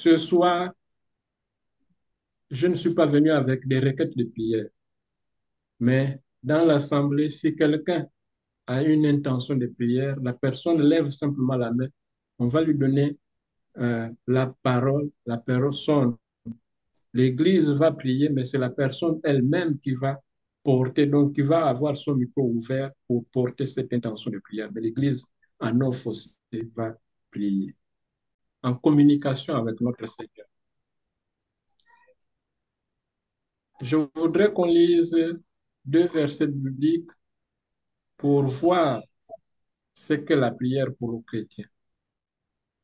Ce soir, je ne suis pas venu avec des requêtes de prière, mais dans l'assemblée, si quelqu'un a une intention de prière, la personne lève simplement la main. On va lui donner la parole. La personne, l'Église va prier, mais c'est la personne elle-même qui va porter, donc qui va avoir son micro ouvert pour porter cette intention de prière. Mais l'Église en offre aussi va prier en communication avec notre Seigneur. Je voudrais qu'on lise deux versets bibliques pour voir ce qu'est la prière pour les chrétiens.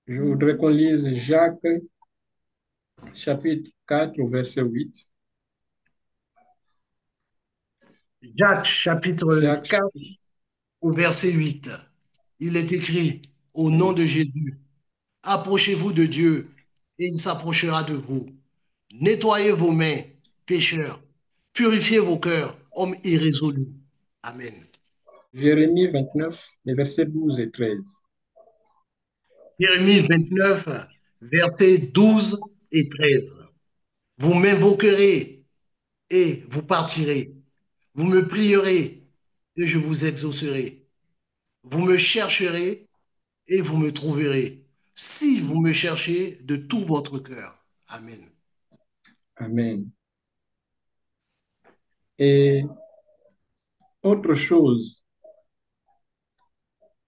Je voudrais qu'on lise Jacques chapitre 4 verset 8. Jacques chapitre Jacques, 4 au verset 8. Il est écrit, au nom oui. de Jésus, approchez-vous de Dieu et il s'approchera de vous. Nettoyez vos mains, pécheurs. Purifiez vos cœurs, hommes irrésolus. Amen. Jérémie 29, les versets 12 et 13. Jérémie 29, versets 12 et 13. Vous m'invoquerez et vous partirez. Vous me prierez et je vous exaucerai. Vous me chercherez et vous me trouverez, si vous me cherchez de tout votre cœur. Amen. Amen. Et autre chose,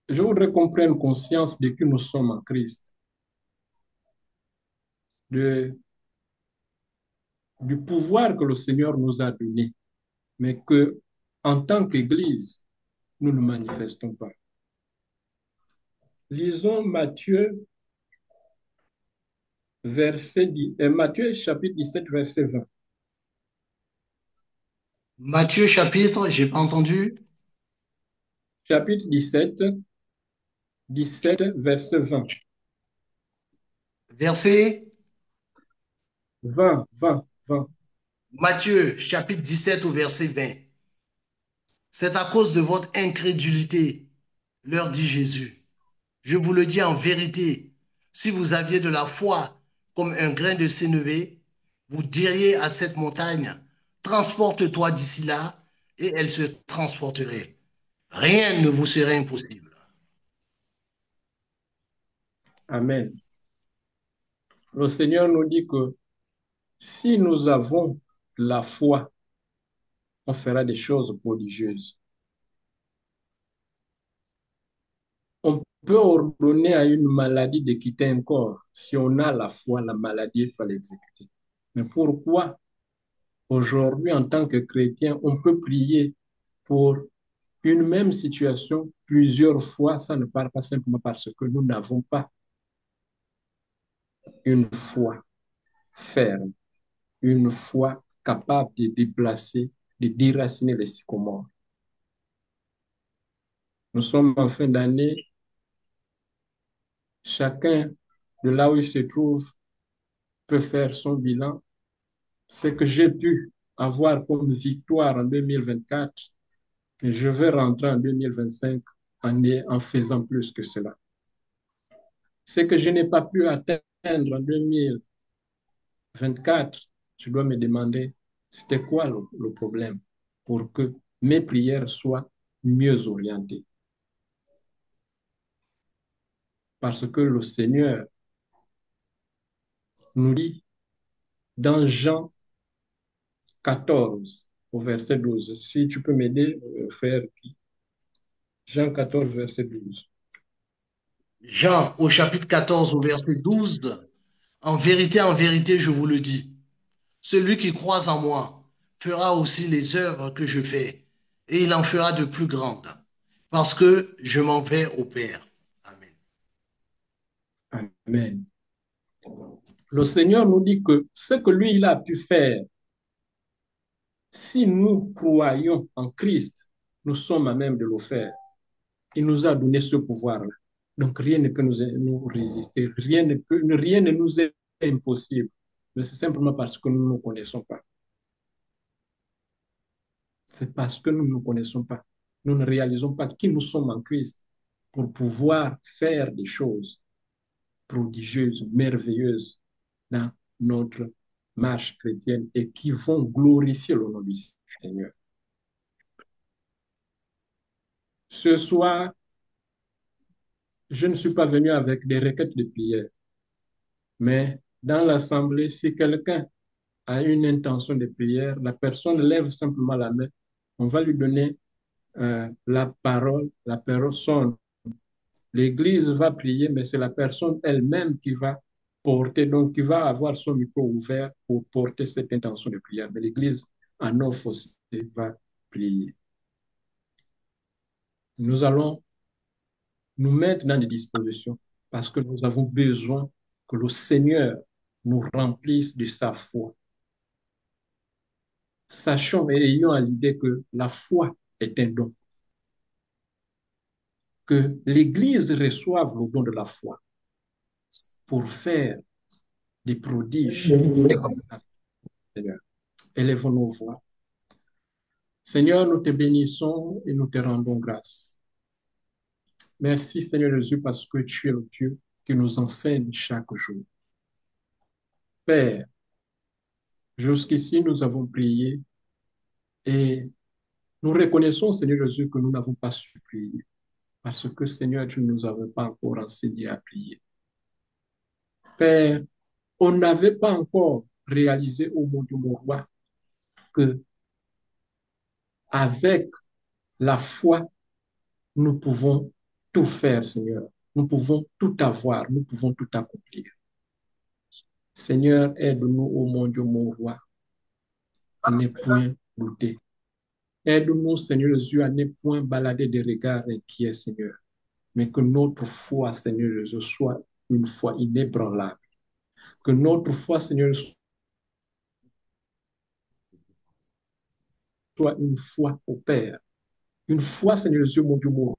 je voudrais qu'on prenne conscience de que nous sommes en Christ, de, du pouvoir que le Seigneur nous a donné, mais que en tant qu'Église, nous ne manifestons pas. Lisons Matthieu chapitre 17, verset 20. Matthieu chapitre, j'ai pas entendu, Chapitre 17, verset 20. verset 20, 20, 20. Matthieu chapitre 17 au verset 20. C'est à cause de votre incrédulité, leur dit Jésus. Je vous le dis en vérité, si vous aviez de la foi comme un grain de sénévé, vous diriez à cette montagne, transporte-toi d'ici là, et elle se transporterait. Rien ne vous serait impossible. Amen. Le Seigneur nous dit que si nous avons la foi, on fera des choses prodigieuses. On peut ordonner à une maladie de quitter un corps. Si on a la foi, la maladie, il faut l'exécuter. Mais pourquoi aujourd'hui, en tant que chrétien, on peut prier pour une même situation plusieurs fois? Ça ne part pas simplement parce que nous n'avons pas une foi ferme, une foi capable de déplacer, de déraciner les sycomores. Nous sommes en fin d'année, chacun de là où il se trouve peut faire son bilan. Ce que j'ai pu avoir comme victoire en 2024, et je vais rentrer en 2025 en faisant plus que cela. Ce que je n'ai pas pu atteindre en 2024, je dois me demander c'était quoi le problème pour que mes prières soient mieux orientées. Parce que le Seigneur nous dit dans Jean 14, au verset 12. Si tu peux m'aider, frère, Jean 14, verset 12. Jean au chapitre 14 au verset 12, en vérité, je vous le dis, celui qui croit en moi fera aussi les œuvres que je fais, et il en fera de plus grandes, parce que je m'en vais au Père. Amen. Amen. Le Seigneur nous dit que ce que lui, il a pu faire, si nous croyons en Christ, nous sommes à même de le faire. Il nous a donné ce pouvoir-là. Donc rien ne peut nous résister, rien ne nous est impossible. Mais c'est simplement parce que nous ne nous connaissons pas. C'est parce que nous ne nous connaissons pas. Nous ne réalisons pas qui nous sommes en Christ pour pouvoir faire des choses prodigieuses, merveilleuses dans notre marche chrétienne et qui vont glorifier le nom du Seigneur. Ce soir, je ne suis pas venu avec des requêtes de prière, mais dans l'assemblée, si quelqu'un a une intention de prière, la personne lève simplement la main, on va lui donner la parole, la personne. L'Église va prier, mais c'est la personne elle-même qui va porter, donc qui va avoir son micro ouvert pour porter cette intention de prière. Mais l'Église en offre aussi va prier. Nous allons nous mettre dans des dispositions parce que nous avons besoin que le Seigneur nous remplisse de sa foi. Sachons et ayons à l'idée que la foi est un don, que l'Église reçoive le don de la foi pour faire des prodiges. Seigneur, élevons nos voix. Seigneur, nous te bénissons et nous te rendons grâce. Merci, Seigneur Jésus, parce que tu es le Dieu qui nous enseigne chaque jour. Père, jusqu'ici, nous avons prié et nous reconnaissons, Seigneur Jésus, que nous n'avons pas su prier parce que, Seigneur, tu ne nous avais pas encore enseigné à prier. Père, on n'avait pas encore réalisé au monde de mon roi que avec la foi, nous pouvons tout faire, Seigneur. Nous pouvons tout avoir, nous pouvons tout accomplir. Seigneur, aide-nous, ô mon Dieu, mon roi, à ne point douter. Aide-nous, Seigneur Jésus, à ne point balader des regards inquiets, Seigneur, mais que notre foi, Seigneur Jésus, soit une foi inébranlable. Que notre foi, Seigneur, soit une foi au Père. Une foi, Seigneur Jésus, mon Dieu, mon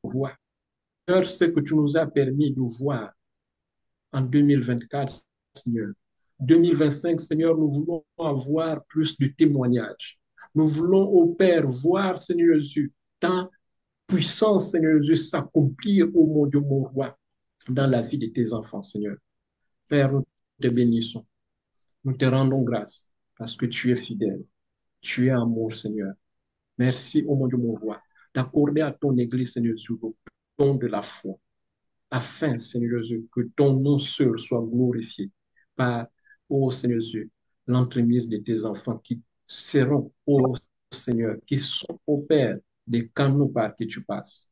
roi. Seigneur, ce que tu nous as permis de voir en 2024, Seigneur. 2025, Seigneur, nous voulons avoir plus de témoignages. Nous voulons, au Père, voir, Seigneur Jésus, ta puissance, Seigneur Jésus, s'accomplir, ô mon Dieu, mon roi, dans la vie de tes enfants, Seigneur. Père, nous te bénissons. Nous te rendons grâce parce que tu es fidèle. Tu es amour, Seigneur. Merci, ô mon Dieu, mon roi, d'accorder à ton Église, Seigneur Jésus, le don de la foi, afin, Seigneur Jésus, que ton nom seul soit glorifié par, ô Seigneur Jésus, l'entremise de tes enfants qui seront, ô Seigneur, qui sont au Père des canaux par qui tu passes.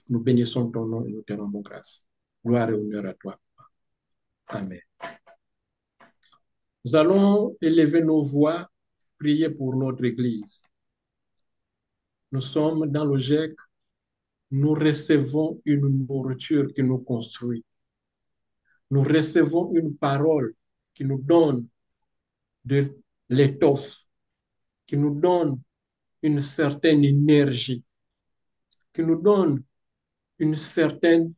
Nous bénissons ton nom et nous te rendons grâce. Gloire et honneur à toi. Amen. Nous allons élever nos voix, prier pour notre Église. Nous sommes dans le GEC, nous recevons une nourriture qui nous construit. Nous recevons une parole qui nous donne de l'étoffe, qui nous donne une certaine énergie, qui nous donne une certaine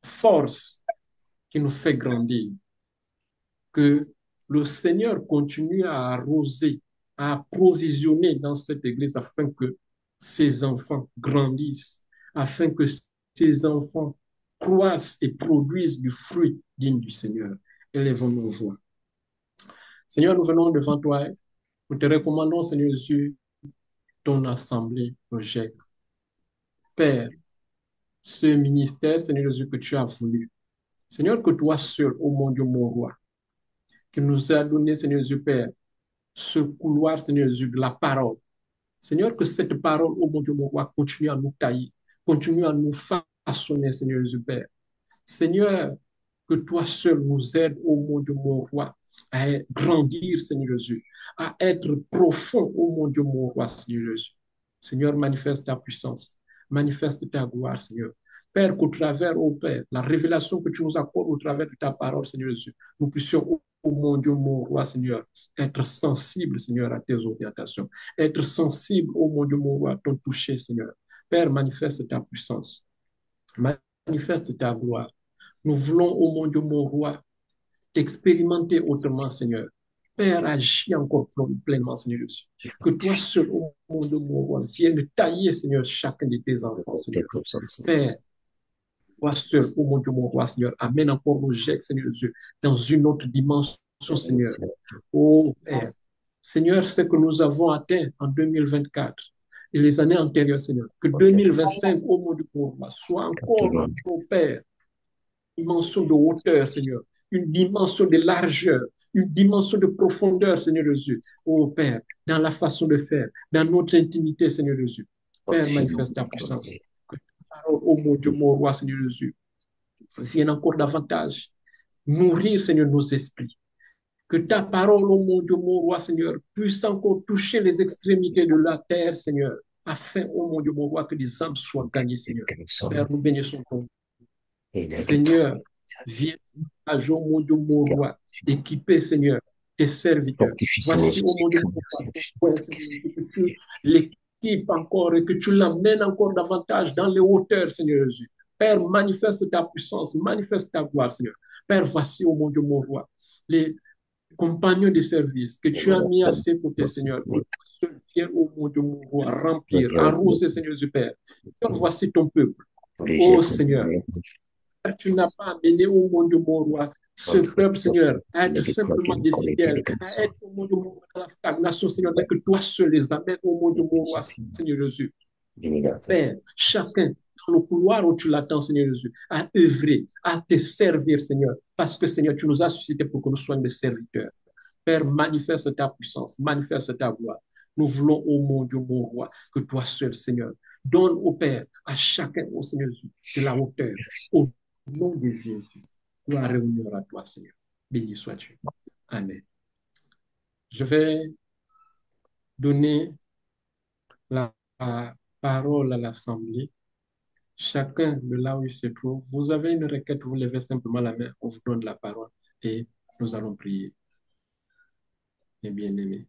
force qui nous fait grandir. Que le Seigneur continue à arroser, à approvisionner dans cette église afin que ses enfants grandissent, afin que ses enfants croissent et produisent du fruit digne du Seigneur. Élevons nos voix. Seigneur, nous venons devant toi. Nous te recommandons, Seigneur Jésus, ton assemblée, projet. Père, ce ministère, Seigneur Jésus, que tu as voulu. Seigneur, que toi seul, ô mon Dieu, mon roi, qui nous a donné, Seigneur Jésus, Père, ce couloir, Seigneur Jésus, de la parole. Seigneur, que cette parole, ô mon Dieu, mon roi, continue à nous tailler, continue à nous façonner, Seigneur Jésus, Père. Seigneur, que toi seul nous aides, ô mon Dieu, mon roi, à grandir, Seigneur Jésus, à être profond, ô mon Dieu, mon roi, Seigneur Jésus. Seigneur, manifeste ta puissance, manifeste ta gloire, Seigneur. Père, qu'au travers, ô Père, la révélation que tu nous accordes au travers de ta parole, Seigneur Jésus, nous puissions, ô mon Dieu, mon roi, Seigneur, être sensible, Seigneur, à tes orientations, être sensible, ô mon Dieu, mon roi, à ton toucher, Seigneur. Père, manifeste ta puissance, manifeste ta gloire. Nous voulons, ô mon Dieu, mon roi, t'expérimenter autrement, Seigneur. Père, agis encore pleinement, Seigneur Jésus. Que toi seul, au monde de mon roi, vienne tailler, Seigneur, chacun de tes enfants, Seigneur. Père, toi seul, au monde de mon roi, Seigneur, amène encore nos jets, Seigneur Jésus, dans une autre dimension, Seigneur. Oh, Père, Seigneur, ce que nous avons atteint en 2024 et les années antérieures, Seigneur, que 2025, au monde de mon roi, soit encore, oh Père, une dimension de hauteur, Seigneur, une dimension de largeur, une dimension de profondeur, Seigneur Jésus. Oh Père, dans la façon de faire, dans notre intimité, Seigneur Jésus. Père, manifeste ta puissance. Que ta parole, au mot de mon roi, Seigneur Jésus, vienne encore davantage nourrir, Seigneur, nos esprits. Que ta parole, au mon Dieu, mon roi, Seigneur, puisse encore toucher les extrémités de la terre, Seigneur, afin, au mon Dieu, mon roi, que des âmes soient gagnées, Seigneur. Père, nous bénissons ton Seigneur, viens à jour, mon Dieu, mon roi, équiper, Seigneur, tes serviteurs. Voici, au mon Dieu, mon roi, que tu l'équipes encore et que tu l'amènes encore davantage dans les hauteurs, Seigneur Jésus. Père, manifeste ta puissance, manifeste ta gloire, Seigneur. Père, voici, au mon Dieu, mon roi, les compagnons de service que tu as mis à ses côtés, Seigneur, pour seul viens, au mon Dieu, mon roi, remplir, arroser, Seigneur Jésus, Père. Père, voici ton peuple. Oh Seigneur, tu n'as pas amené au monde de mon roi ce peuple, Seigneur, à être simplement des fidèles, à être au monde de mon roi dans la stagnation, Seigneur, dès que toi seul les amènes au monde de mon roi, Seigneur Jésus. Père, chacun dans le couloir où tu l'attends, Seigneur Jésus, à œuvrer, à te servir, Seigneur, parce que, Seigneur, tu nous as suscités pour que nous soyons des serviteurs. Père, manifeste ta puissance, manifeste ta gloire. Nous voulons, au mon Dieu, mon roi, que toi seul, Seigneur, donne au Père, à chacun, au Seigneur Jésus, de la hauteur, au nom de Jésus. Gloire et honneur à toi, Seigneur. Béni sois-tu. Amen. Je vais donner la parole à l'Assemblée. Chacun de là où il se trouve, vous avez une requête, vous levez simplement la main, on vous donne la parole et nous allons prier. Mes bien-aimés.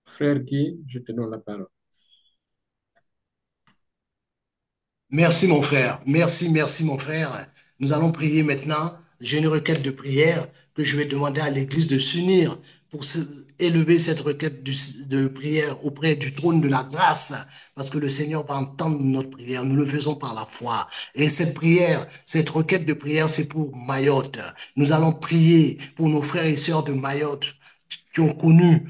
Frère Guy, je te donne la parole. Merci, mon frère. Merci, mon frère. Nous allons prier maintenant. J'ai une requête de prière que je vais demander à l'Église de s'unir pour élever cette requête de prière auprès du trône de la grâce, parce que le Seigneur va entendre notre prière. Nous le faisons par la foi. Et cette prière, cette requête de prière, c'est pour Mayotte. Nous allons prier pour nos frères et sœurs de Mayotte qui ont connu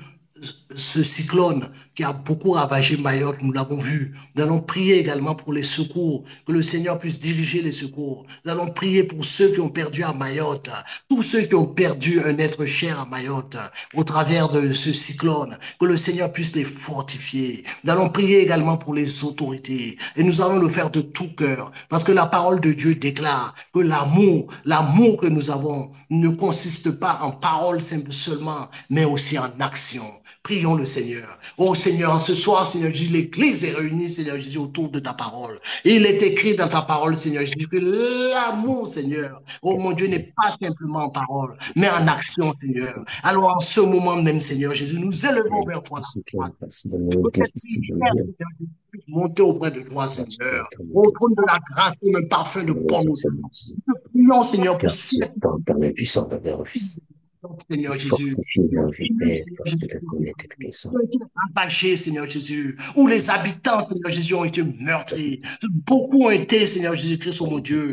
ce cyclone qui a beaucoup ravagé Mayotte, nous l'avons vu. Nous allons prier également pour les secours, que le Seigneur puisse diriger les secours. Nous allons prier pour ceux qui ont perdu à Mayotte, tous ceux qui ont perdu un être cher à Mayotte au travers de ce cyclone, que le Seigneur puisse les fortifier. Nous allons prier également pour les autorités et nous allons le faire de tout cœur parce que la parole de Dieu déclare que l'amour que nous avons ne consiste pas en paroles seulement, mais aussi en action. Prions le Seigneur. Oh Seigneur, ce soir, Seigneur Jésus, l'Église est réunie, Seigneur Jésus, autour de ta parole. Et il est écrit dans ta parole, Seigneur Jésus, que l'amour, Seigneur, oh mon Dieu, n'est pas simplement en parole, mais en action, Seigneur. Alors en ce moment même, Seigneur Jésus, nous élevons vers toi la foi. Monter auprès de toi, Seigneur, au trône de la grâce, comme un parfum de bon odeur. Nous prions, Seigneur, pour Seigneur Jésus, attachés, Seigneur Jésus, où les habitants, Seigneur Jésus, ont été meurtris. Beaucoup ont été, Seigneur Jésus-Christ, oh mon Dieu,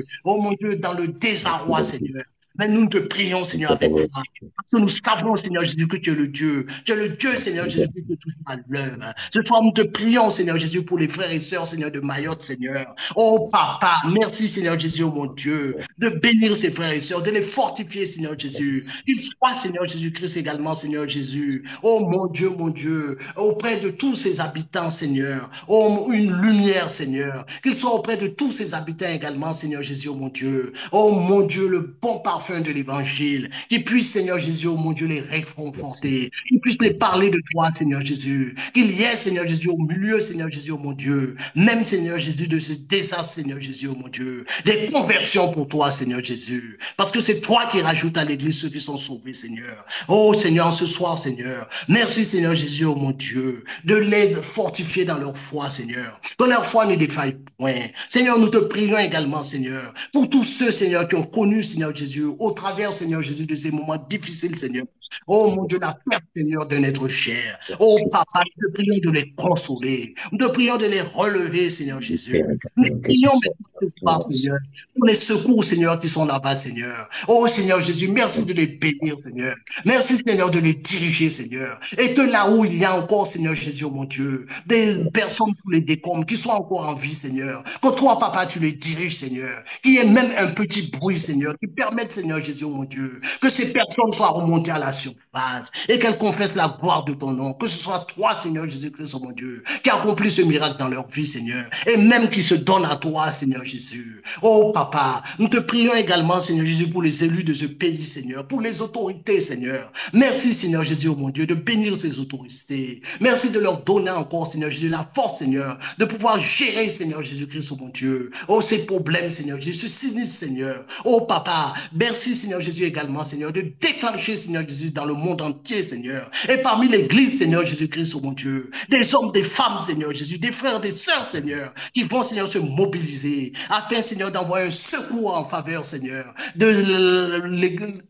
dans le désarroi, Seigneur. Mais nous te prions, Seigneur, avec foi. Parce que nous savons, Seigneur Jésus, que tu es le Dieu. Tu es le Dieu, Seigneur Jésus, qui est toujours à l'œuvre. Ce soir, nous te prions, Seigneur Jésus, pour les frères et sœurs, Seigneur, de Mayotte, Seigneur. Oh, Papa, merci, Seigneur Jésus, oh mon Dieu, de bénir ces frères et sœurs, de les fortifier, Seigneur Jésus. Qu'ils soient, Seigneur Jésus-Christ, également, Seigneur Jésus. Oh, mon Dieu, auprès de tous ces habitants, Seigneur. Oh, une lumière, Seigneur. Qu'ils soient auprès de tous ces habitants également, Seigneur Jésus, oh mon Dieu. Oh, mon Dieu, le bon parfum de l'évangile, qu'il puisse, Seigneur Jésus, oh mon Dieu, les réconforter, qu'il puisse les parler de toi, Seigneur Jésus, qu'il y ait, Seigneur Jésus, au milieu, Seigneur Jésus, oh mon Dieu, même, Seigneur Jésus, de ce désastre, Seigneur Jésus, oh mon Dieu, des conversions pour toi, toi, Seigneur Jésus. Parce que c'est toi qui rajoutes à l'église ceux qui sont sauvés, Seigneur. Oh Seigneur, ce soir, Seigneur, merci Seigneur Jésus, oh mon Dieu, de les fortifier dans leur foi, Seigneur. Que leur foi ne défaille point. Seigneur, nous te prions également, Seigneur, pour tous ceux, Seigneur, qui ont connu, Seigneur Jésus, au travers, Seigneur Jésus, de ces moments difficiles, Seigneur. Oh mon Dieu, la perte, Seigneur, d'un être cher. Oh Papa, nous te prions de les consoler. Nous te prions de les relever, Seigneur Jésus. Nous te prions maintenant ce soir, Seigneur, pour les secours, Seigneur, qui sont là-bas, Seigneur. Oh Seigneur Jésus, merci de les bénir, Seigneur. Merci, Seigneur, de les diriger, Seigneur. Et que là où il y a encore, Seigneur Jésus, oh mon Dieu, des personnes sous les décombres qui sont encore en vie, Seigneur. Que toi, Papa, tu les diriges, Seigneur. Qu'il y ait même un petit bruit, Seigneur, qui permette, Seigneur Jésus, oh mon Dieu, que ces personnes soient remontées à la surface et qu'elles confessent la gloire de ton nom. Que ce soit toi, Seigneur Jésus-Christ, oh mon Dieu, qui accomplit ce miracle dans leur vie, Seigneur. Et même qui se donne à toi, Seigneur Jésus. Oh, Papa, nous te prions également, Seigneur Jésus, pour les élus de ce pays, Seigneur, pour les autorités, Seigneur. Merci, Seigneur Jésus, oh mon Dieu, de bénir ces autorités. Merci de leur donner encore, Seigneur Jésus, la force, Seigneur, de pouvoir gérer, Seigneur Jésus-Christ, oh mon Dieu. Oh, ces problèmes, Seigneur Jésus, ce sinistre, Seigneur. Oh, Papa, merci, Seigneur Jésus, également, Seigneur, de déclencher, Seigneur Jésus, dans le monde entier, Seigneur. Et parmi l'église, Seigneur Jésus-Christ, oh mon Dieu, des hommes, des femmes, Seigneur Jésus, des frères, des sœurs, Seigneur, qui vont, Seigneur, se mobiliser afin, Seigneur, d'envoyer un secours en faveur, Seigneur, de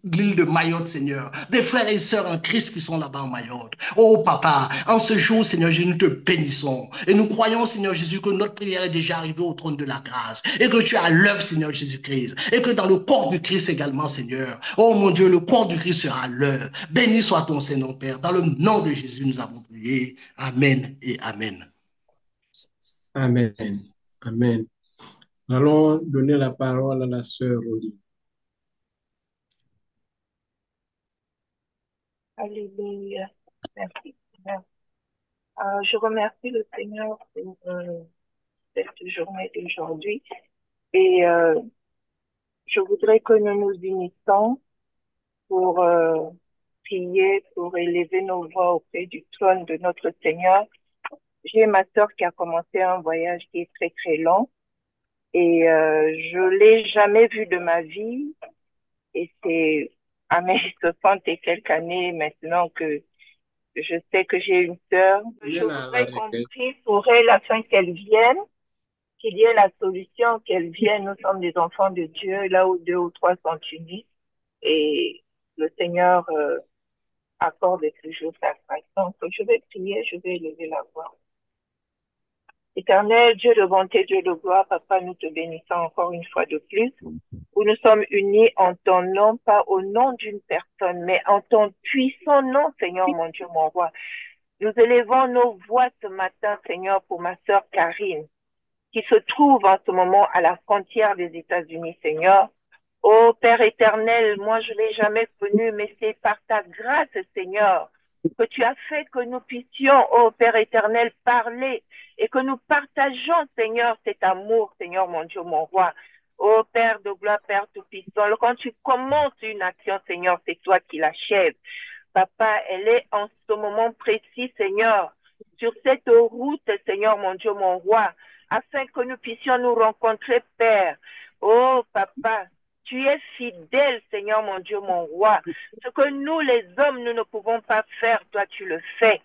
l'île de Mayotte, Seigneur, des frères et sœurs en Christ qui sont là-bas en Mayotte. Oh, Papa, en ce jour, Seigneur Jésus, nous te bénissons et nous croyons, Seigneur Jésus, que notre prière est déjà arrivée au trône de la grâce et que tu as l'œuvre, Seigneur Jésus-Christ, et que dans le corps du Christ également, Seigneur, oh mon Dieu, le corps du Christ sera l'œuvre. Béni soit ton Saint-Nom, Père. Dans le nom de Jésus, nous avons prié. Amen et Amen. Amen. Amen. Nous allons donner la parole à la sœur Oli. Alléluia. Merci, Seigneur. Je remercie le Seigneur pour cette journée d'aujourd'hui et je voudrais que nous nous unissions pour prier, pour élever nos voix auprès du trône de notre Seigneur. J'ai ma sœur qui a commencé un voyage qui est très très long et je l'ai jamais vue de ma vie et c'est à mes 60 et quelques années maintenant que je sais que j'ai une sœur. Je voudrais qu'on prie pour elle afin qu'elle vienne, qu'il y ait la solution, qu'elle vienne. Nous sommes des enfants de Dieu, là où 2 ou 3 sont unis. Et le Seigneur accorde toujours sa grâce. Donc, je vais prier, je vais élever la voix. Éternel, Dieu de bonté, Dieu de gloire, Papa, nous te bénissons encore une fois de plus, où nous sommes unis en ton nom, pas au nom d'une personne, mais en ton puissant nom, Seigneur, mon Dieu, mon roi. Nous élevons nos voix ce matin, Seigneur, pour ma sœur Karine, qui se trouve en ce moment à la frontière des États-Unis, Seigneur. Ô Père éternel, moi je ne l'ai jamais connu, mais c'est par ta grâce, Seigneur, que tu as fait que nous puissions, ô Père éternel, parler et que nous partageons, Seigneur, cet amour, Seigneur, mon Dieu, mon roi. Ô Père de gloire, Père tout-puissant, quand tu commences une action, Seigneur, c'est toi qui l'achèves. Papa, elle est en ce moment précis, Seigneur, sur cette route, Seigneur, mon Dieu, mon roi, afin que nous puissions nous rencontrer, Père. Oh, Papa, tu es fidèle, Seigneur, mon Dieu, mon roi. Ce que nous, les hommes, nous ne pouvons pas faire, toi, tu le fais.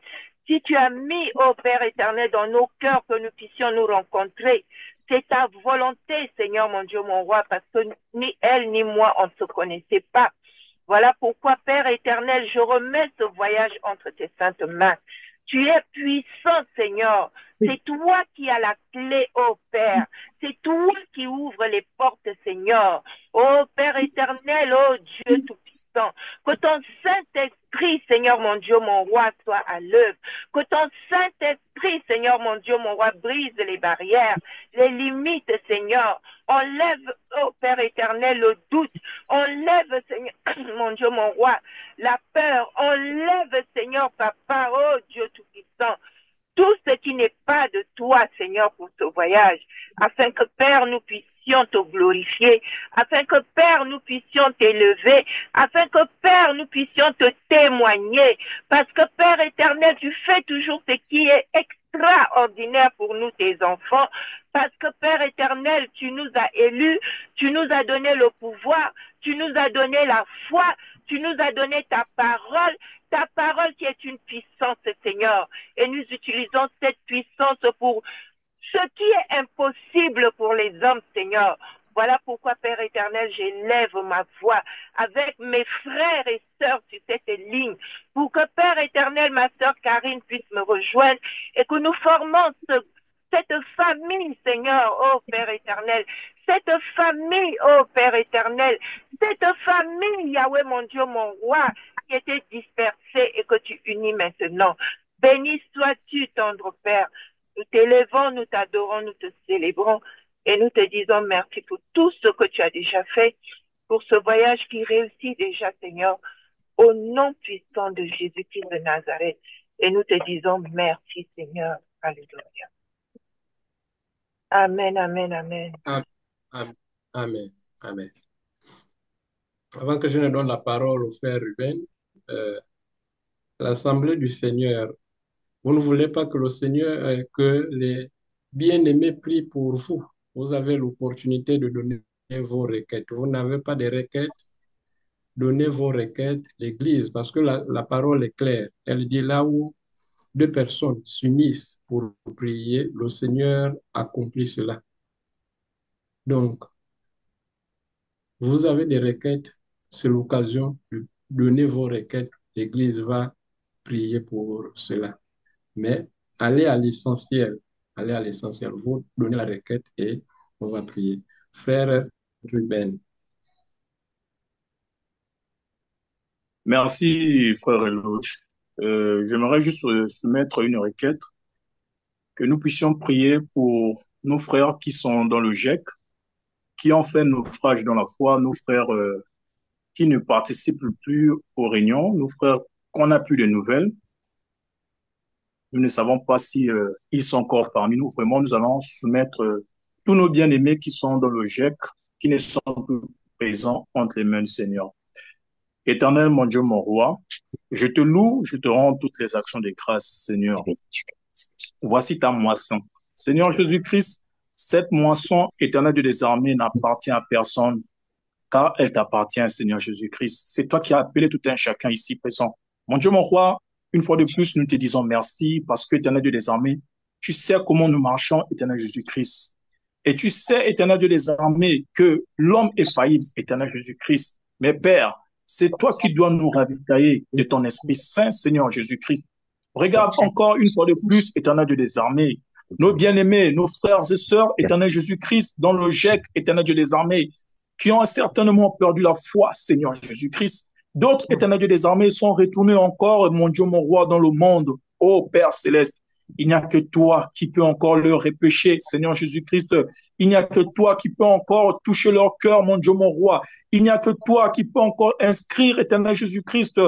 Si tu as mis, ô Père éternel, dans nos cœurs que nous puissions nous rencontrer, c'est ta volonté, Seigneur, mon Dieu, mon roi, parce que ni elle ni moi, on ne se connaissait pas. Voilà pourquoi, Père éternel, je remets ce voyage entre tes saintes mains. Tu es puissant, Seigneur. C'est toi qui as la clé, ô Père. C'est toi qui ouvre les portes, Seigneur. Ô Père éternel, ô Dieu tout-puissant. Que ton Saint-Esprit, Seigneur mon Dieu, mon roi, soit à l'œuvre. Que ton Saint-Esprit, Seigneur mon Dieu, mon roi, brise les barrières, les limites, Seigneur. Enlève, ô Père éternel, le doute. Enlève, Seigneur, mon Dieu, mon roi, la peur. Enlève, Seigneur, Papa, ô Dieu tout-puissant, tout ce qui n'est pas de toi, Seigneur, pour ce voyage, afin que, Père, nous puissions te glorifier, afin que, Père, nous puissions t'élever, afin que, Père, nous puissions te témoigner, parce que, Père éternel, tu fais toujours ce qui est extraordinaire pour nous, tes enfants, parce que Père éternel, tu nous as élus, tu nous as donné le pouvoir, tu nous as donné la foi, tu nous as donné ta parole qui est une puissance, Seigneur. Et nous utilisons cette puissance pour ce qui est impossible pour les hommes, Seigneur. Voilà pourquoi, Père éternel, j'élève ma voix avec mes frères et sœurs sur cette ligne, pour que, Père éternel, ma sœur Karine puisse me rejoindre et que nous formons cette famille, Seigneur, oh Père éternel, cette famille, oh Père éternel, cette famille, Yahweh, mon Dieu, mon roi, qui était dispersée et que tu unis maintenant. Béni sois-tu, tendre Père. Nous t'élèvons, nous t'adorons, nous te célébrons et nous te disons merci pour tout ce que tu as déjà fait, pour ce voyage qui réussit déjà, Seigneur, au nom puissant de Jésus-Christ de Nazareth. Et nous te disons merci, Seigneur. Alléluia. Amen, amen, amen. Amen. Amen. Amen. Avant que je ne donne la parole au frère Ruben, l'Assemblée du Seigneur, vous ne voulez pas que le Seigneur, que les bien-aimés prient pour vous. Vous avez l'opportunité de donner vos requêtes. Vous n'avez pas de requêtes, donnez vos requêtes, l'Église, parce que la parole est claire. Elle dit là où deux personnes s'unissent pour prier, le Seigneur accomplit cela. Donc, vous avez des requêtes, c'est l'occasion de donner vos requêtes. L'Église va prier pour cela. Mais allez à l'essentiel. Allez à l'essentiel. Vous donnez la requête et on va prier. Frère Ruben. Merci, frère Eloge. J'aimerais juste soumettre une requête, que nous puissions prier pour nos frères qui sont dans le GIEC, qui ont fait naufrage dans la foi, nos frères qui ne participent plus aux réunions, nos frères qu'on n'a plus de nouvelles. Nous ne savons pas si ils sont encore parmi nous. Vraiment, nous allons soumettre tous nos bien-aimés qui sont dans le GIEC, qui ne sont plus présents entre les mains du Seigneur. Éternel, mon Dieu, mon roi, je te loue, je te rends toutes les actions de grâce, Seigneur. Voici ta moisson. Seigneur Jésus-Christ, cette moisson, éternel Dieu des armées, n'appartient à personne, car elle t'appartient, Seigneur Jésus-Christ. C'est toi qui as appelé tout un chacun ici présent. Mon Dieu, mon roi, une fois de plus, nous te disons merci, parce que, éternel Dieu des armées, tu sais comment nous marchons, éternel Jésus-Christ. Et tu sais, éternel Dieu des armées, que l'homme est faillible, éternel Jésus-Christ. Mais Père, c'est toi qui dois nous ravitailler de ton Esprit Saint, Seigneur Jésus-Christ. Regarde encore une fois de plus, éternel Dieu des armées, nos bien-aimés, nos frères et sœurs, éternel Jésus-Christ, dans le GIEC, éternel Dieu des armées, qui ont certainement perdu la foi, Seigneur Jésus-Christ. D'autres, éternel Dieu des armées, sont retournés encore, mon Dieu, mon roi, dans le monde. Ô Père céleste, il n'y a que toi qui peux encore leur repêcher, Seigneur Jésus-Christ. Il n'y a que toi qui peux encore toucher leur cœur, mon Dieu, mon roi. Il n'y a que toi qui peux encore inscrire, éternel Jésus-Christ,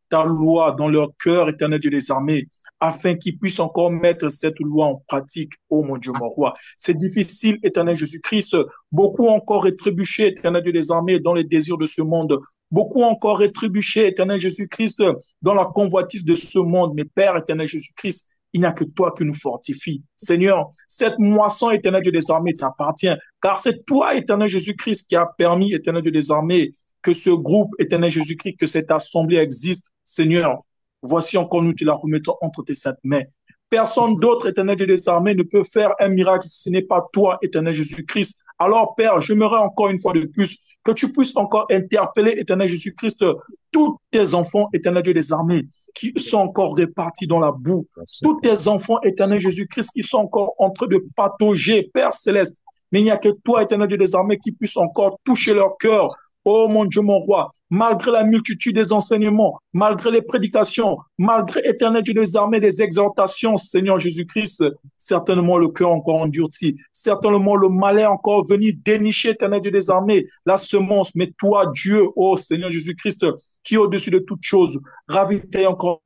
ta loi dans leur cœur, éternel Dieu des armées, afin qu'ils puissent encore mettre cette loi en pratique, ô mon Dieu, mon roi. C'est difficile, éternel Jésus-Christ. Beaucoup ont encore rétrébuché, éternel Dieu des armées, dans les désirs de ce monde. Beaucoup ont encore rétrébuché, éternel Jésus-Christ, dans la convoitise de ce monde. Mais Père, éternel Jésus-Christ, il n'y a que toi qui nous fortifie. Seigneur, cette moisson, éternel Dieu des armées, t'appartient, car c'est toi, éternel Jésus-Christ, qui a permis, éternel Dieu des armées, que ce groupe, éternel Jésus-Christ, que cette assemblée existe. Seigneur, voici encore nous te la remettons entre tes saintes mains. Personne d'autre, éternel Dieu des armées, ne peut faire un miracle si ce n'est pas toi, éternel Jésus-Christ. Alors, Père, j'aimerais encore une fois de plus que tu puisses encore interpeller, éternel Jésus-Christ, tous tes enfants, éternel Dieu des armées, qui sont encore répartis dans la boue. Tous tes enfants, éternel Jésus-Christ, qui sont encore en train de patauger, Père céleste. Mais il n'y a que toi, éternel Dieu des armées, qui puisse encore toucher leur cœur. Oh mon Dieu, mon roi, malgré la multitude des enseignements, malgré les prédications, malgré, éternel Dieu des armées, des exhortations, Seigneur Jésus-Christ, certainement le cœur encore endurci, certainement le malin encore venu dénicher, éternel Dieu des armées, la semence. Mais toi, Dieu, oh Seigneur Jésus-Christ, qui est au-dessus de toutes choses, ravitaille encore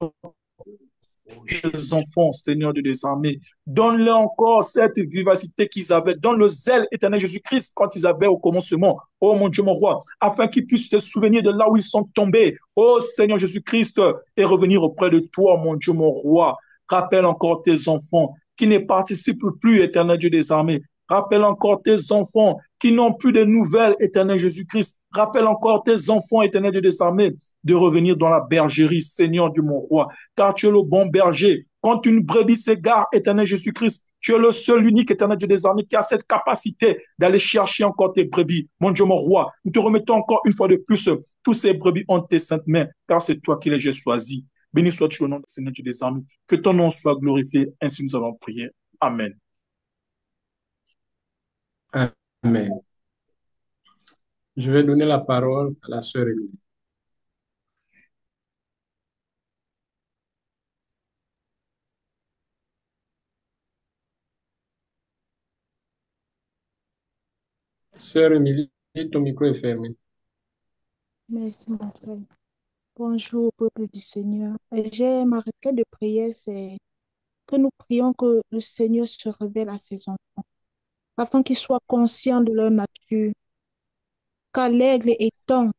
les enfants, Seigneur de des armées. Donne-leur encore cette vivacité qu'ils avaient. Donne le zèle, éternel Jésus-Christ, quand ils avaient au commencement. Oh mon Dieu, mon roi, afin qu'ils puissent se souvenir de là où ils sont tombés. Oh Seigneur Jésus-Christ, et revenir auprès de toi, mon Dieu, mon roi. Rappelle encore tes enfants qui ne participent plus, éternel Dieu des armées. Rappelle encore tes enfants qui n'ont plus de nouvelles, éternel Jésus-Christ. Rappelle encore tes enfants, éternel Dieu des armées, de revenir dans la bergerie, Seigneur Dieu mon roi, car tu es le bon berger. Quand une brebis s'égare, éternel Jésus-Christ, tu es le seul, unique, éternel Dieu des armées, qui a cette capacité d'aller chercher encore tes brebis. Mon Dieu, mon roi, nous te remettons encore une fois de plus tous ces brebis ont tes saintes mains, car c'est toi qui les as choisis. Béni sois-tu au nom du Seigneur Dieu des armées. Que ton nom soit glorifié. Ainsi nous allons prier. Amen. Amen. Je vais donner la parole à la sœur Émilie. Sœur Émilie, ton micro est fermé. Merci, mon frère. Bonjour au peuple du Seigneur. J'ai ma requête de prière, c'est que nous prions que le Seigneur se révèle à ses enfants, afin qu'ils soient conscients de leur nature. Car l'aigle étant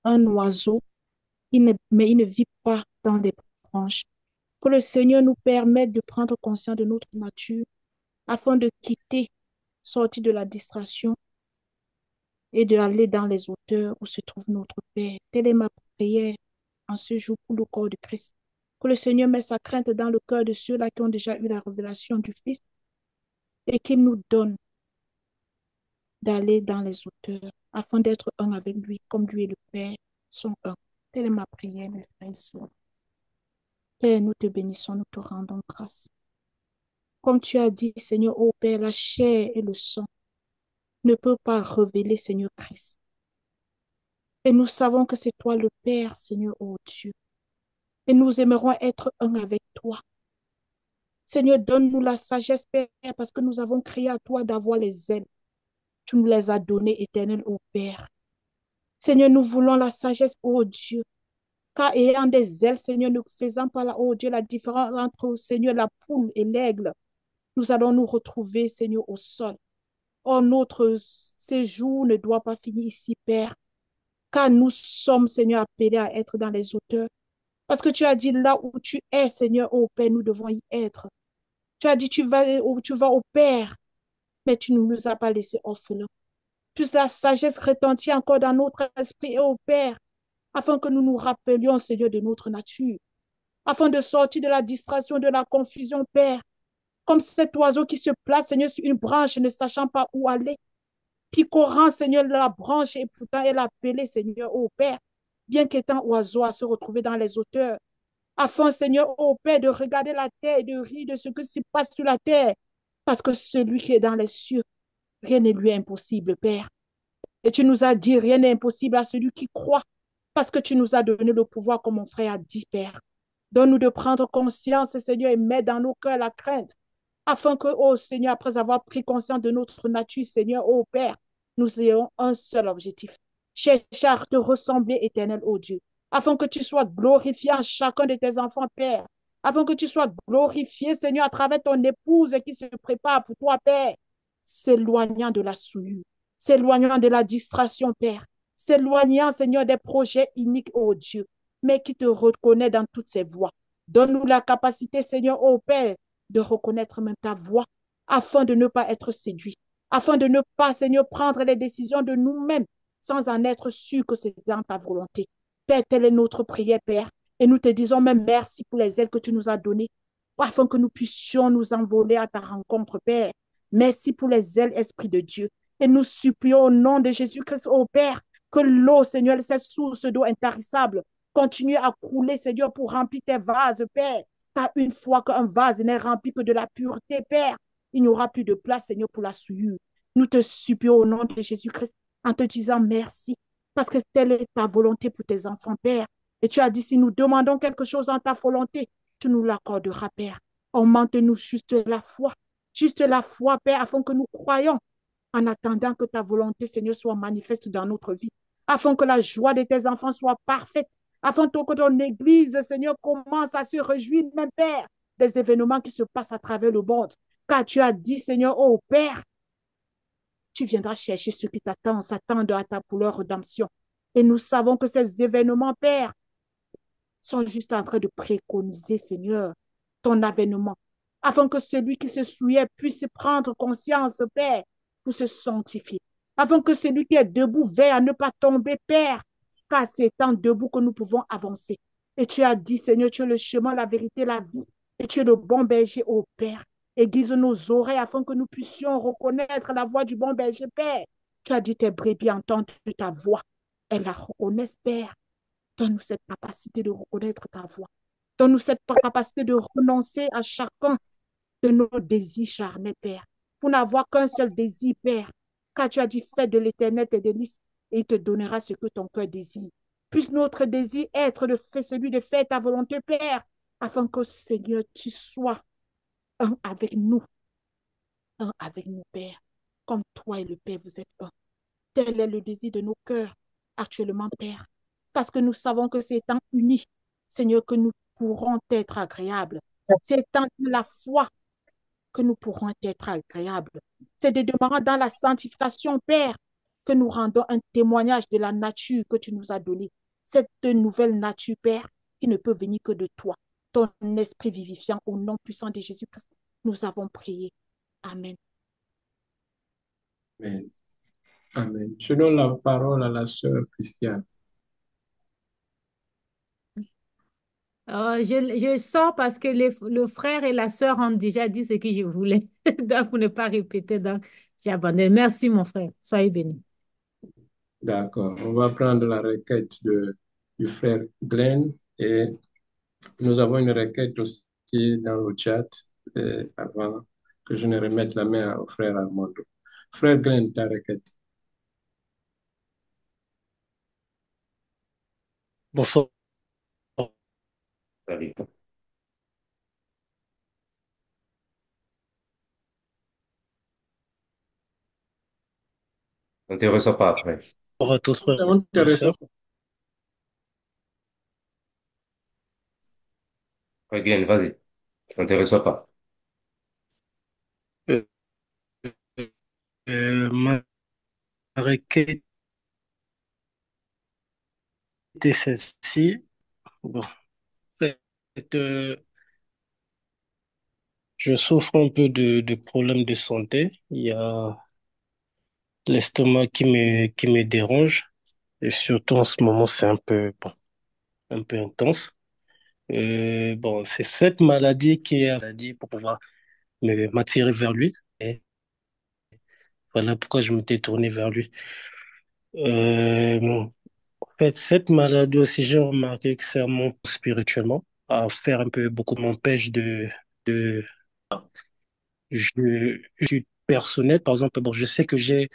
un oiseau, mais il ne vit pas dans des branches. Que le Seigneur nous permette de prendre conscience de notre nature, afin de quitter, sortir de la distraction et d'aller dans les hauteurs où se trouve notre Père. Telle est ma prière en ce jour pour le corps de Christ. Que le Seigneur mette sa crainte dans le cœur de ceux-là qui ont déjà eu la révélation du Fils et qu'il nous donne d'aller dans les hauteurs afin d'être un avec lui, comme lui et le Père sont un. Telle est ma prière, mes frères et sœurs. Père, nous te bénissons, nous te rendons grâce. Comme tu as dit, Seigneur, ô Père, la chair et le sang ne peuvent pas révéler, Seigneur Christ. Et nous savons que c'est toi le Père, Seigneur, ô Dieu. Et nous aimerons être un avec toi. Seigneur, donne-nous la sagesse, Père, parce que nous avons crié à toi d'avoir les ailes. Tu nous les as données, éternel, ô Père. Seigneur, nous voulons la sagesse, ô Dieu. Car ayant des ailes, Seigneur, ne faisant pas, ô Dieu, la différence entre, Seigneur, la poule et l'aigle, nous allons nous retrouver, Seigneur, au sol. Or, notre séjour ne doit pas finir ici, Père, car nous sommes, Seigneur, appelés à être dans les hauteurs. Parce que tu as dit, là où tu es, Seigneur, ô Père, nous devons y être. Tu as dit, tu vas au Père, mais tu ne nous as pas laissés orphelins. Puisse la sagesse retentir encore dans notre esprit et au Père, afin que nous nous rappelions, Seigneur, de notre nature, afin de sortir de la distraction, de la confusion, Père, comme cet oiseau qui se place, Seigneur, sur une branche, ne sachant pas où aller, picorant, Seigneur, la branche, et pourtant elle a appelé, Seigneur, au Père, bien qu'étant oiseau, à se retrouver dans les hauteurs, afin, Seigneur, ô Père, de regarder la terre et de rire de ce qui se passe sur la terre, parce que celui qui est dans les cieux, rien n'est lui impossible, Père. Et tu nous as dit, rien n'est impossible à celui qui croit, parce que tu nous as donné le pouvoir, comme mon frère a dit, Père. Donne-nous de prendre conscience, Seigneur, et mettre dans nos cœurs la crainte, afin que, ô Seigneur, après avoir pris conscience de notre nature, Seigneur, ô Père, nous ayons un seul objectif. Chercher à te ressembler, éternel, ô Dieu, afin que tu sois glorifié en chacun de tes enfants, Père, afin que tu sois glorifié, Seigneur, à travers ton épouse qui se prépare pour toi, Père, s'éloignant de la souillure, s'éloignant de la distraction, Père, s'éloignant, Seigneur, des projets iniques, ô Dieu, mais qui te reconnaît dans toutes ses voies. Donne-nous la capacité, Seigneur, ô Père, de reconnaître même ta voix, afin de ne pas être séduit, afin de ne pas, Seigneur, prendre les décisions de nous-mêmes, sans en être sûr que c'est dans ta volonté. Père, telle est notre prière, Père, et nous te disons même merci pour les ailes que tu nous as données, afin que nous puissions nous envoler à ta rencontre, Père. Merci pour les ailes, Esprit de Dieu. Et nous supplions au nom de Jésus-Christ, ô Père, que l'eau, Seigneur, cette source d'eau intarissable, continue à couler, Seigneur, pour remplir tes vases, Père. Car une fois qu'un vase n'est rempli que de la pureté, Père, il n'y aura plus de place, Seigneur, pour la souillure. Nous te supplions au nom de Jésus-Christ en te disant merci, parce que telle est ta volonté pour tes enfants, Père. Et tu as dit, si nous demandons quelque chose en ta volonté, tu nous l'accorderas, Père. Augmente-nous juste la foi, Père, afin que nous croyions en attendant que ta volonté, Seigneur, soit manifeste dans notre vie, afin que la joie de tes enfants soit parfaite, afin que ton Église, Seigneur, commence à se réjouir, même Père, des événements qui se passent à travers le monde. Car tu as dit, Seigneur, oh Père, tu viendras chercher ceux qui s'attendent à ta pour leur rédemption. Et nous savons que ces événements, Père, sont juste en train de préconiser, Seigneur, ton avènement. afin que celui qui se souillait puisse prendre conscience, Père, pour se sanctifier, afin que celui qui est debout veille à ne pas tomber, Père, car c'est étant debout que nous pouvons avancer. Et tu as dit, Seigneur, tu es le chemin, la vérité, la vie, et tu es le bon berger, ô Père. Aiguise nos oreilles afin que nous puissions reconnaître la voix du bon berger, Père. Tu as dit, tes brebis entendent ta voix. Elles la reconnaissent, Père. Donne-nous cette capacité de reconnaître ta voix. Donne-nous cette capacité de renoncer à chacun de nos désirs charnels, Père, pour n'avoir qu'un seul désir, Père. Car tu as dit, fais de l'Éternel tes délices et il te donnera ce que ton cœur désire. Puisse notre désir être celui de faire ta volonté, Père, afin que, Seigneur, tu sois un avec nous, Père. Comme toi et le Père, vous êtes un. Tel est le désir de nos cœurs actuellement, Père. Parce que nous savons que c'est étant unis, Seigneur, que nous pourrons être agréables. C'est étant la foi que nous pourrons être agréables. C'est de demeurer dans la sanctification, Père, que nous rendons un témoignage de la nature que tu nous as donnée. Cette nouvelle nature, Père, qui ne peut venir que de toi. Ton esprit vivifiant au nom puissant de Jésus-Christ, nous avons prié. Amen. Amen. Amen. Je donne la parole à la sœur Christiane. Je sors parce que le frère et la sœur ont déjà dit ce que je voulais. Donc, pour ne pas répéter, donc j'abandonne. Merci, mon frère. Soyez bénis. D'accord. On va prendre la requête du frère Glenn et nous avons une requête aussi dans le chat avant que je ne remette la main au frère Armando. Frère Glenn, ta requête. Bonsoir. Salut. On ne te reçoit pas, frère. Bonsoir à tous, frères On te et reçoit sœurs. pas. Ouais, Glenn, vas-y. On ne te reçoit pas. Euh, ma requête est celle-ci. Bon, en fait, euh, je souffre un peu de problèmes de santé. Il y a l'estomac qui me dérange. Et surtout en ce moment, c'est bon, un peu intense. Bon, c'est cette maladie qui est la maladie pour pouvoir m'attirer vers lui. Et voilà pourquoi je m'étais tourné vers lui. Bon, en fait, cette maladie aussi, j'ai remarqué que c'est un manque spirituellement. À faire un peu, beaucoup m'empêche de, je suis personnel. Par exemple, bon, je sais que j'ai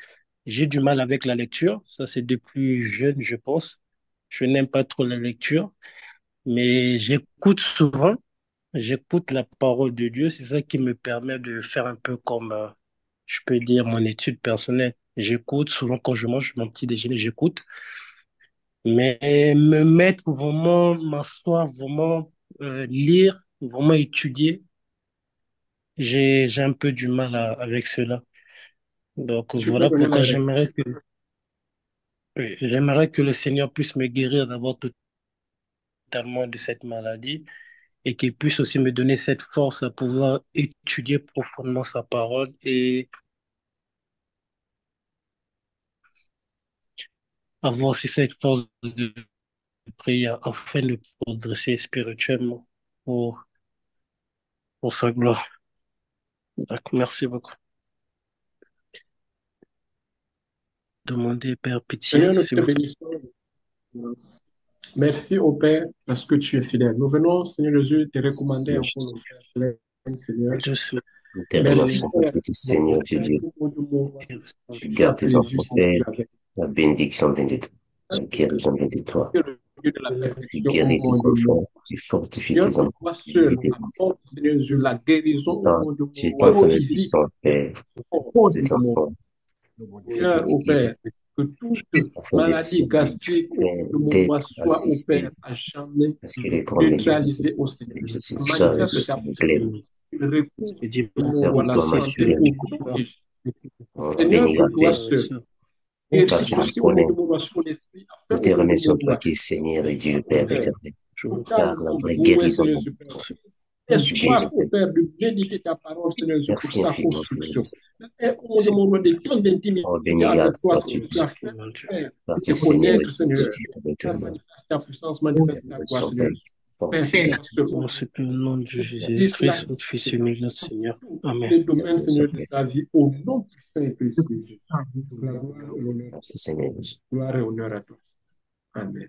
du mal avec la lecture. Ça, c'est depuis jeune, je pense. Je n'aime pas trop la lecture, mais j'écoute souvent. J'écoute la parole de Dieu. C'est ça qui me permet de faire un peu comme, je peux dire, mon étude personnelle. J'écoute souvent quand je mange mon petit déjeuner, j'écoute. Mais me mettre vraiment, m'asseoir, vraiment lire, vraiment étudier, j'ai un peu du mal avec cela. Donc Je peux voilà donner pourquoi la requête. j'aimerais que le Seigneur puisse me guérir d'abord totalement de cette maladie et qu'il puisse aussi me donner cette force à pouvoir étudier profondément sa parole et avoir aussi cette force de prière afin de progresser spirituellement pour, pour sa gloire. Donc, merci beaucoup. Demandez, Père, pitié, Seigneur, nous s'il te vous plaît. bénissons. Merci au Père parce que tu es fidèle. Nous venons, Seigneur Jésus, te recommander Seigneur encore Jésus. le Père Glenn, Seigneur. Doucement. Nous te Merci remercions parce Père, que tu es mon Seigneur, tu es Père, Dieu. tout le monde du monde, Tu tu as gardes tes plaisir, enfants, Seigneur Père. Dieu, avec Ta bénédiction vient de toi. Ta guérison vient de toi. tu es le Dieu de la Tu perfection au guéris tes monde du monde. enfants. Tu fortifies Seigneur, tes que enfants. toi Tu seul visites tes enfants. apportes, Seigneur Jésus, la guérison au monde du Tu es monde, ton feu physique, puissant, Père, au pour monde tes du monde. enfants. Que tu Seigneur, les au guéris Père, que toute afin d'être maladie sauvé, gastrique au Père, monde du monde d'être soit, au Père, assisté. à jamais Parce que les grandes négociations neutralisée au Seigneur. de Jésus Manifeste chargent ta sur les glaives. puissance. Il recouvre C'est Dieu. le monde, la Serve-toi, ma santé Seigneur. au nom de Jésus. On Seigneur, bénit que la toi paix, seul car guéris tu nous aussi au connais. monde du monde son esprit, Nous afin te au monde du remercions, monde toi qui es Seigneur et Dieu, au Père Père. éternel. Nous Car t'en la avons vraie besoin, guérison Seigneur vient de Super. toi. Et Je soif, guéris, oh Seigneur. Père, de méditer ta parole, Seigneur Jésus, pour Merci sa infiniment, Seigneur construction. Jésus. Et oh mon Dieu, des temps Oh, d'intimité béni, avec garde, toi, ce sois-tu, que tu as fait, Mon Dieu. Père, pour te sois-tu, Seigneur, et connaître, Seigneur. glorifié avec Père, le monde. manifeste ta puissance, manifeste ta Nous gloire, sommes Seigneur. Père. Père, fais-moi ce On haut, supplie au nom de Jésus-Christ, votre Fils efficacité unique, notre dans Seigneur. tous Amen. les domaines, Seigneur, de sa vie, au nom puissant et précieux de Jésus. La gloire et l'honneur, Merci, Seigneur Jésus. gloire et honneur à toi. Amen.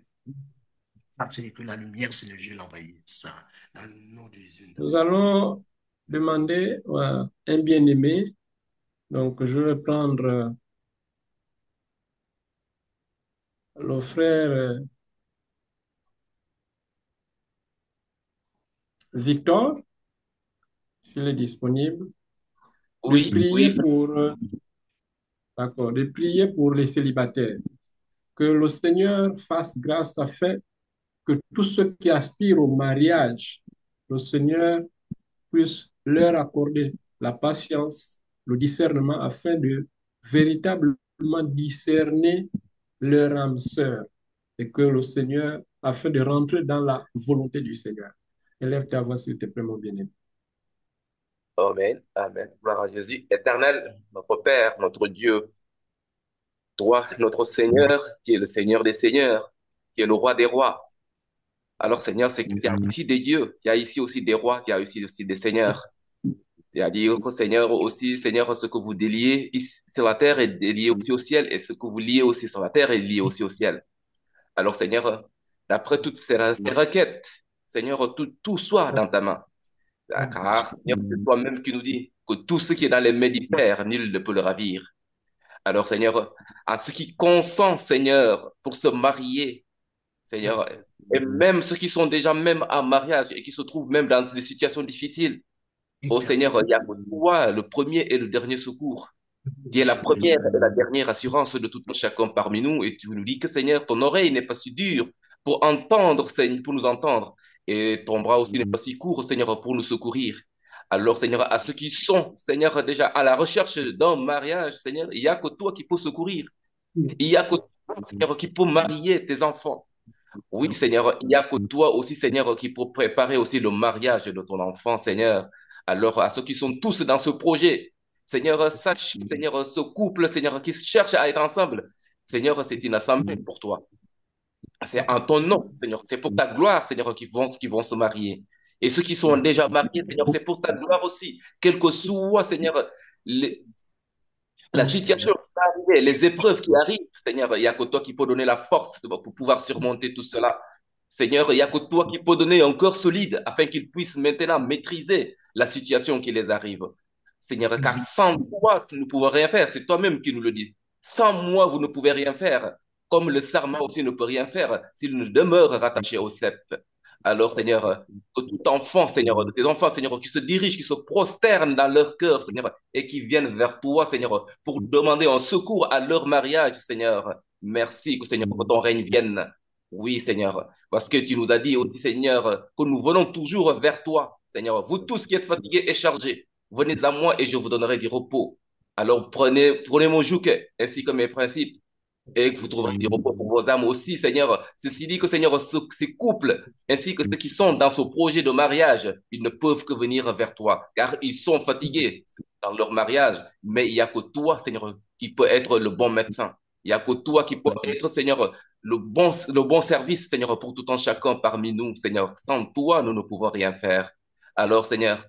Merci que la lumière, Seigneur Dieu, l'envahisse. Dans le nom de Jésus. Nous allons demander à un bien-aimé. Donc, je vais prendre le frère Victor, s'il est disponible, de Oui, prier oui, pour, d'accord, de prier pour les célibataires. Que le Seigneur fasse grâce afin que tous ceux qui aspirent au mariage, le Seigneur puisse leur accorder la patience, le discernement afin de véritablement discerner leur âme sœur et que le Seigneur, afin de rentrer dans la volonté du Seigneur. Élève ta voix, s'il te plaît, mon bien-aimé. Amen, Amen. Gloire à Jésus. Éternel, notre Père, notre Dieu, toi, notre Seigneur, qui est le Seigneur des Seigneurs, qui est le Roi des Rois. Alors, Seigneur, c'est qu'il y a ici des dieux, il y a ici aussi des rois, il y a ici aussi des seigneurs. C'est-à-dire que, Seigneur, aussi, Seigneur, ce que vous déliez ici sur la terre est délié aussi au ciel, et ce que vous liez aussi sur la terre est lié aussi au ciel. Alors, Seigneur, d'après toutes ces requêtes, Seigneur, tout soit dans ta main. Car, Seigneur, c'est toi-même qui nous dis que tout ce qui est dans les mains du Père, nul ne peut le ravir. Alors, Seigneur, à ceux qui consentent, Seigneur, pour se marier, Seigneur, et même ceux qui sont déjà même en mariage et qui se trouvent même dans des situations difficiles, oh Seigneur, il y a pour toi le premier et le dernier secours. Tu es la première et la dernière assurance de tout chacun parmi nous. Et tu nous dis que, Seigneur, ton oreille n'est pas si dure pour entendre, Seigneur, pour nous entendre. Et ton bras aussi n'est pas si court, Seigneur, pour nous secourir. Alors, Seigneur, à ceux qui sont, Seigneur, déjà à la recherche d'un mariage, Seigneur, il n'y a que toi qui peux secourir. Il n'y a que toi, Seigneur, qui peut marier tes enfants. Oui, Seigneur, il n'y a que toi aussi, Seigneur, qui peut préparer aussi le mariage de ton enfant, Seigneur. Alors, à ceux qui sont tous dans ce projet, Seigneur, sache, Seigneur, ce couple, Seigneur, qui cherche à être ensemble, Seigneur, c'est une assemblée pour toi. C'est en ton nom, Seigneur. C'est pour ta gloire, Seigneur, qui vont se marier. Et ceux qui sont déjà mariés, Seigneur, c'est pour ta gloire aussi. Quel que soit, Seigneur, les, la situation qui va arriver, les épreuves qui arrivent, Seigneur, il n'y a que toi qui peux donner la force pour pouvoir surmonter tout cela. Seigneur, il n'y a que toi qui peux donner un cœur solide afin qu'ils puissent maintenant maîtriser la situation qui les arrive. Seigneur, car sans toi, nous ne pouvons rien faire. C'est toi-même qui nous le dis. Sans moi, vous ne pouvez rien faire. Comme le serment aussi ne peut rien faire s'il ne demeure rattaché au sceptre. Alors, Seigneur, que tout enfant, Seigneur, de tes enfants, Seigneur, qui se dirigent, qui se prosternent dans leur cœur, Seigneur, et qui viennent vers toi, Seigneur, pour demander un secours à leur mariage, Seigneur. Merci, que, Seigneur, que ton règne vienne. Oui, Seigneur, parce que tu nous as dit aussi, Seigneur, que nous venons toujours vers toi, Seigneur. Vous tous qui êtes fatigués et chargés, venez à moi et je vous donnerai du repos. Alors prenez mon joug ainsi que mes principes et que vous trouverez du repos pour vos âmes aussi, Seigneur. Ceci dit que, Seigneur, ces couples, ainsi que ceux qui sont dans ce projet de mariage, ils ne peuvent que venir vers toi, car ils sont fatigués dans leur mariage. Mais il n'y a que toi, Seigneur, qui peut être le bon médecin. Il n'y a que toi qui peut être, Seigneur, le bon service, Seigneur, pour tout un chacun parmi nous, Seigneur. Sans toi, nous ne pouvons rien faire. Alors, Seigneur,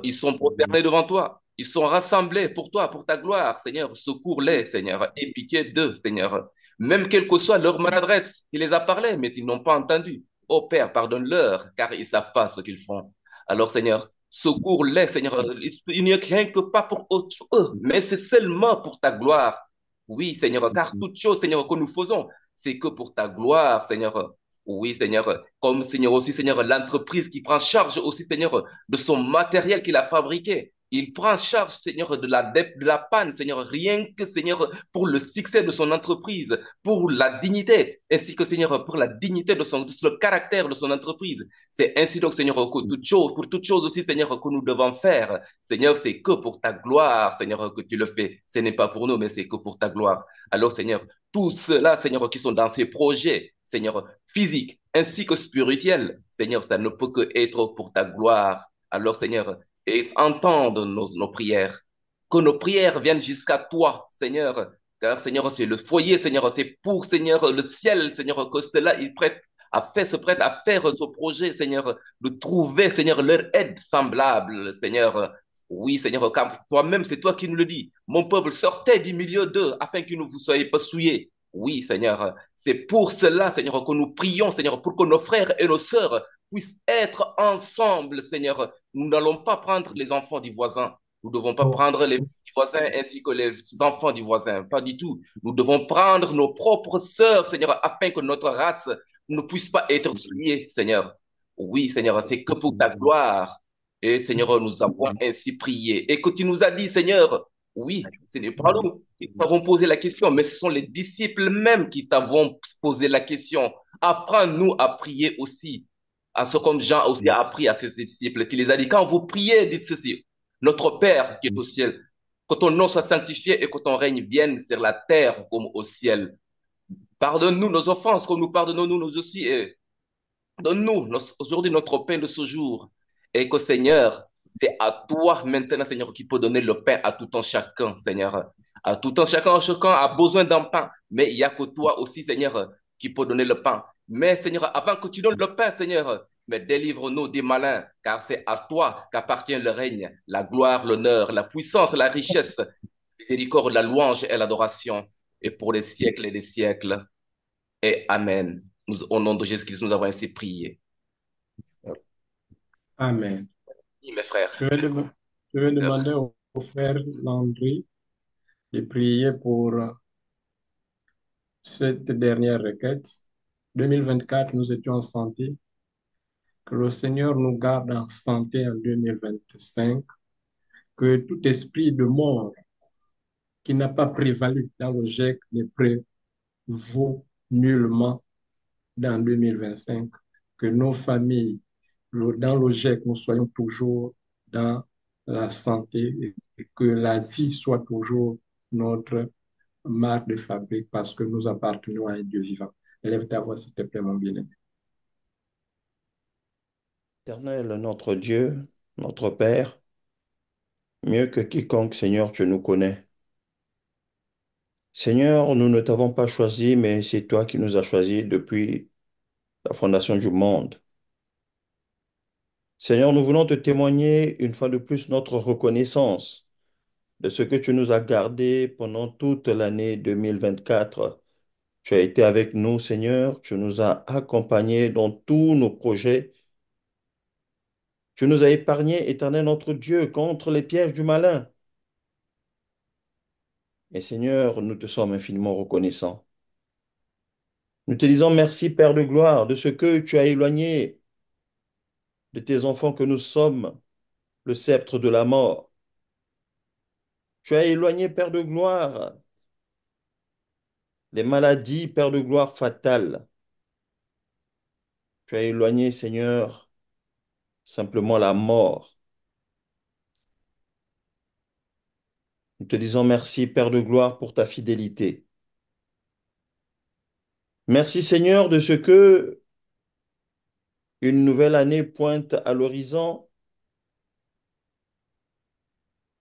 ils sont prosternés devant toi. Ils sont rassemblés pour toi, pour ta gloire, Seigneur. Secours-les, Seigneur. Aie pitié d'eux, Seigneur. Même quelle que soit leur maladresse, qui les a parlé, mais ils n'ont pas entendu. Oh Père, pardonne-leur, car ils ne savent pas ce qu'ils font. Alors, Seigneur, secours-les, Seigneur. Il n'y a rien que pas pour eux, mais c'est seulement pour ta gloire. Oui, Seigneur, car toute chose, Seigneur, que nous faisons, c'est que pour ta gloire, Seigneur. Oui, Seigneur, comme Seigneur aussi, Seigneur, l'entreprise qui prend charge aussi, Seigneur, de son matériel qu'il a fabriqué. Il prend en charge, Seigneur, de la dette, de la panne, Seigneur, rien que, Seigneur, pour le succès de son entreprise, pour la dignité, ainsi que, Seigneur, pour la dignité de le caractère de son entreprise. C'est ainsi donc, Seigneur, que toute chose, pour toute chose aussi, Seigneur, que nous devons faire. Seigneur, c'est que pour ta gloire, Seigneur, que tu le fais. Ce n'est pas pour nous, mais c'est que pour ta gloire. Alors, Seigneur, tous ceux-là, Seigneur, qui sont dans ces projets, Seigneur, physiques ainsi que spirituels, Seigneur, ça ne peut que être pour ta gloire. Alors, Seigneur, et entende nos prières. Que nos prières viennent jusqu'à toi, Seigneur. Car, Seigneur, c'est le foyer, Seigneur. C'est pour, Seigneur, le ciel, Seigneur, que cela, se prête à faire ce projet, Seigneur, de trouver, Seigneur, leur aide semblable, Seigneur. Oui, Seigneur, car toi-même, c'est toi qui nous le dis. Mon peuple sortait du milieu d'eux afin que ne vous soyez pas souillés. Oui, Seigneur, c'est pour cela, Seigneur, que nous prions, Seigneur, pour que nos frères et nos sœurs puissent être ensemble, Seigneur. Nous n'allons pas prendre les enfants du voisin. Nous ne devons pas prendre les du voisin ainsi que les enfants du voisin. Pas du tout. Nous devons prendre nos propres sœurs, Seigneur, afin que notre race ne puisse pas être souillée, Seigneur. Oui, Seigneur, c'est que pour ta gloire. Et Seigneur, nous avons ainsi prié. Et que tu nous as dit, Seigneur, oui, ce n'est pas nous qui t'avons posé la question, mais ce sont les disciples même qui t'avons posé la question. Apprends-nous à prier aussi. À ce comme Jean aussi a appris à ses disciples, qui les a dit, quand vous priez, dites ceci, notre Père qui est au ciel, que ton nom soit sanctifié et que ton règne vienne sur la terre comme au ciel. Pardonne-nous nos offenses comme nous pardonnons nous aussi. Et donne-nous aujourd'hui notre pain de ce jour. Et que Seigneur, c'est à toi maintenant, Seigneur, qui peut donner le pain à tout un chacun, Seigneur. À tout un chacun, chacun a besoin d'un pain. Mais il n'y a que toi aussi, Seigneur, qui peut donner le pain. Mais Seigneur, avant que tu donnes le pain, Seigneur, mais délivre-nous des malins, car c'est à toi qu'appartient le règne, la gloire, l'honneur, la puissance, la richesse, la miséricorde, la louange et l'adoration, et pour les siècles et les siècles. Et Amen. Nous, au nom de Jésus-Christ, nous avons ainsi prié. Amen. Oui, mes frères. Je vais demander au frère Landry de prier pour cette dernière requête. 2024, nous étions en santé. Que le Seigneur nous garde en santé en 2025. Que tout esprit de mort qui n'a pas prévalu dans le GIEC ne prévaut nullement dans 2025. Que nos familles, dans le GIEC, nous soyons toujours dans la santé et que la vie soit toujours notre marque de fabrique parce que nous appartenons à un Dieu vivant. Lève ta voix, s'il te plaît, mon bien-aimé. Éternel, notre Dieu, notre Père, mieux que quiconque, Seigneur, tu nous connais. Seigneur, nous ne t'avons pas choisi, mais c'est toi qui nous as choisis depuis la fondation du monde. Seigneur, nous voulons te témoigner une fois de plus notre reconnaissance de ce que tu nous as gardé pendant toute l'année 2024. Tu as été avec nous, Seigneur, tu nous as accompagnés dans tous nos projets. Tu nous as épargnés, Éternel notre Dieu, contre les pièges du malin. Et Seigneur, nous te sommes infiniment reconnaissants. Nous te disons merci, Père de gloire, de ce que tu as éloigné de tes enfants que nous sommes, le sceptre de la mort. Tu as éloigné, Père de gloire, les maladies, Père de gloire, fatales. Tu as éloigné, Seigneur, simplement la mort. Nous te disons merci, Père de gloire, pour ta fidélité. Merci, Seigneur, de ce que une nouvelle année pointe à l'horizon,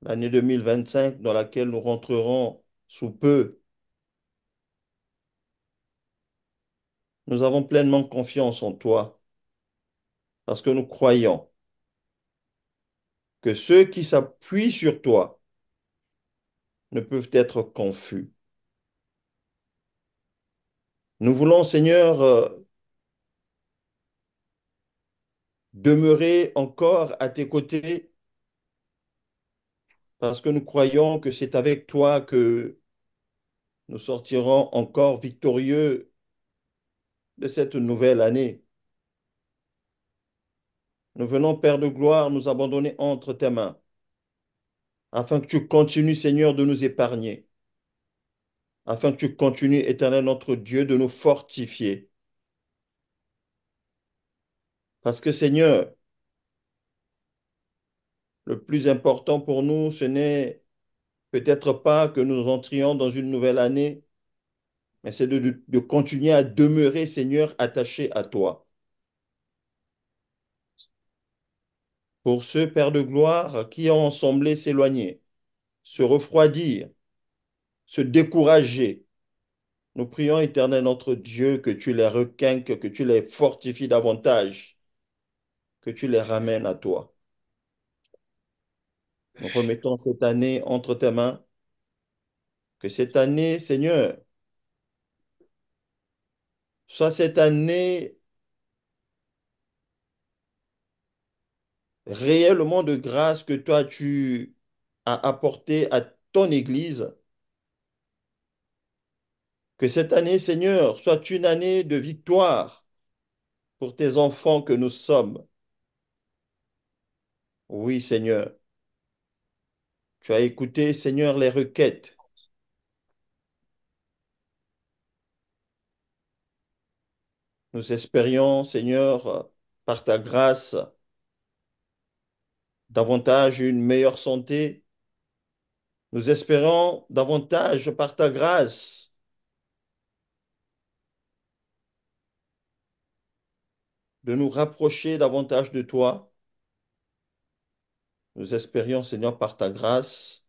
l'année 2025 dans laquelle nous rentrerons sous peu. Nous avons pleinement confiance en toi parce que nous croyons que ceux qui s'appuient sur toi ne peuvent être confus. Nous voulons, Seigneur, demeurer encore à tes côtés parce que nous croyons que c'est avec toi que nous sortirons encore victorieux de cette nouvelle année. Nous venons, Père de gloire, nous abandonner entre tes mains. afin que tu continues, Seigneur, de nous épargner, afin que tu continues, Éternel notre Dieu, de nous fortifier. Parce que, Seigneur, le plus important pour nous, ce n'est peut-être pas que nous entrions dans une nouvelle année, mais c'est de continuer à demeurer, Seigneur, attaché à toi. Pour ceux, Père de gloire, qui ont semblé s'éloigner, se refroidir, se décourager, nous prions, Éternel notre Dieu, que tu les requinques, que tu les fortifies davantage, que tu les ramènes à toi. Nous remettons cette année entre tes mains, que cette année, Seigneur, soit cette année réellement de grâce que toi tu as apportée à ton Église. Que cette année, Seigneur, soit une année de victoire pour tes enfants que nous sommes. Oui, Seigneur, tu as écouté, Seigneur, les requêtes. Nous espérions, Seigneur, par ta grâce, davantage une meilleure santé. Nous espérons davantage par ta grâce de nous rapprocher davantage de toi. Nous espérions, Seigneur, par ta grâce,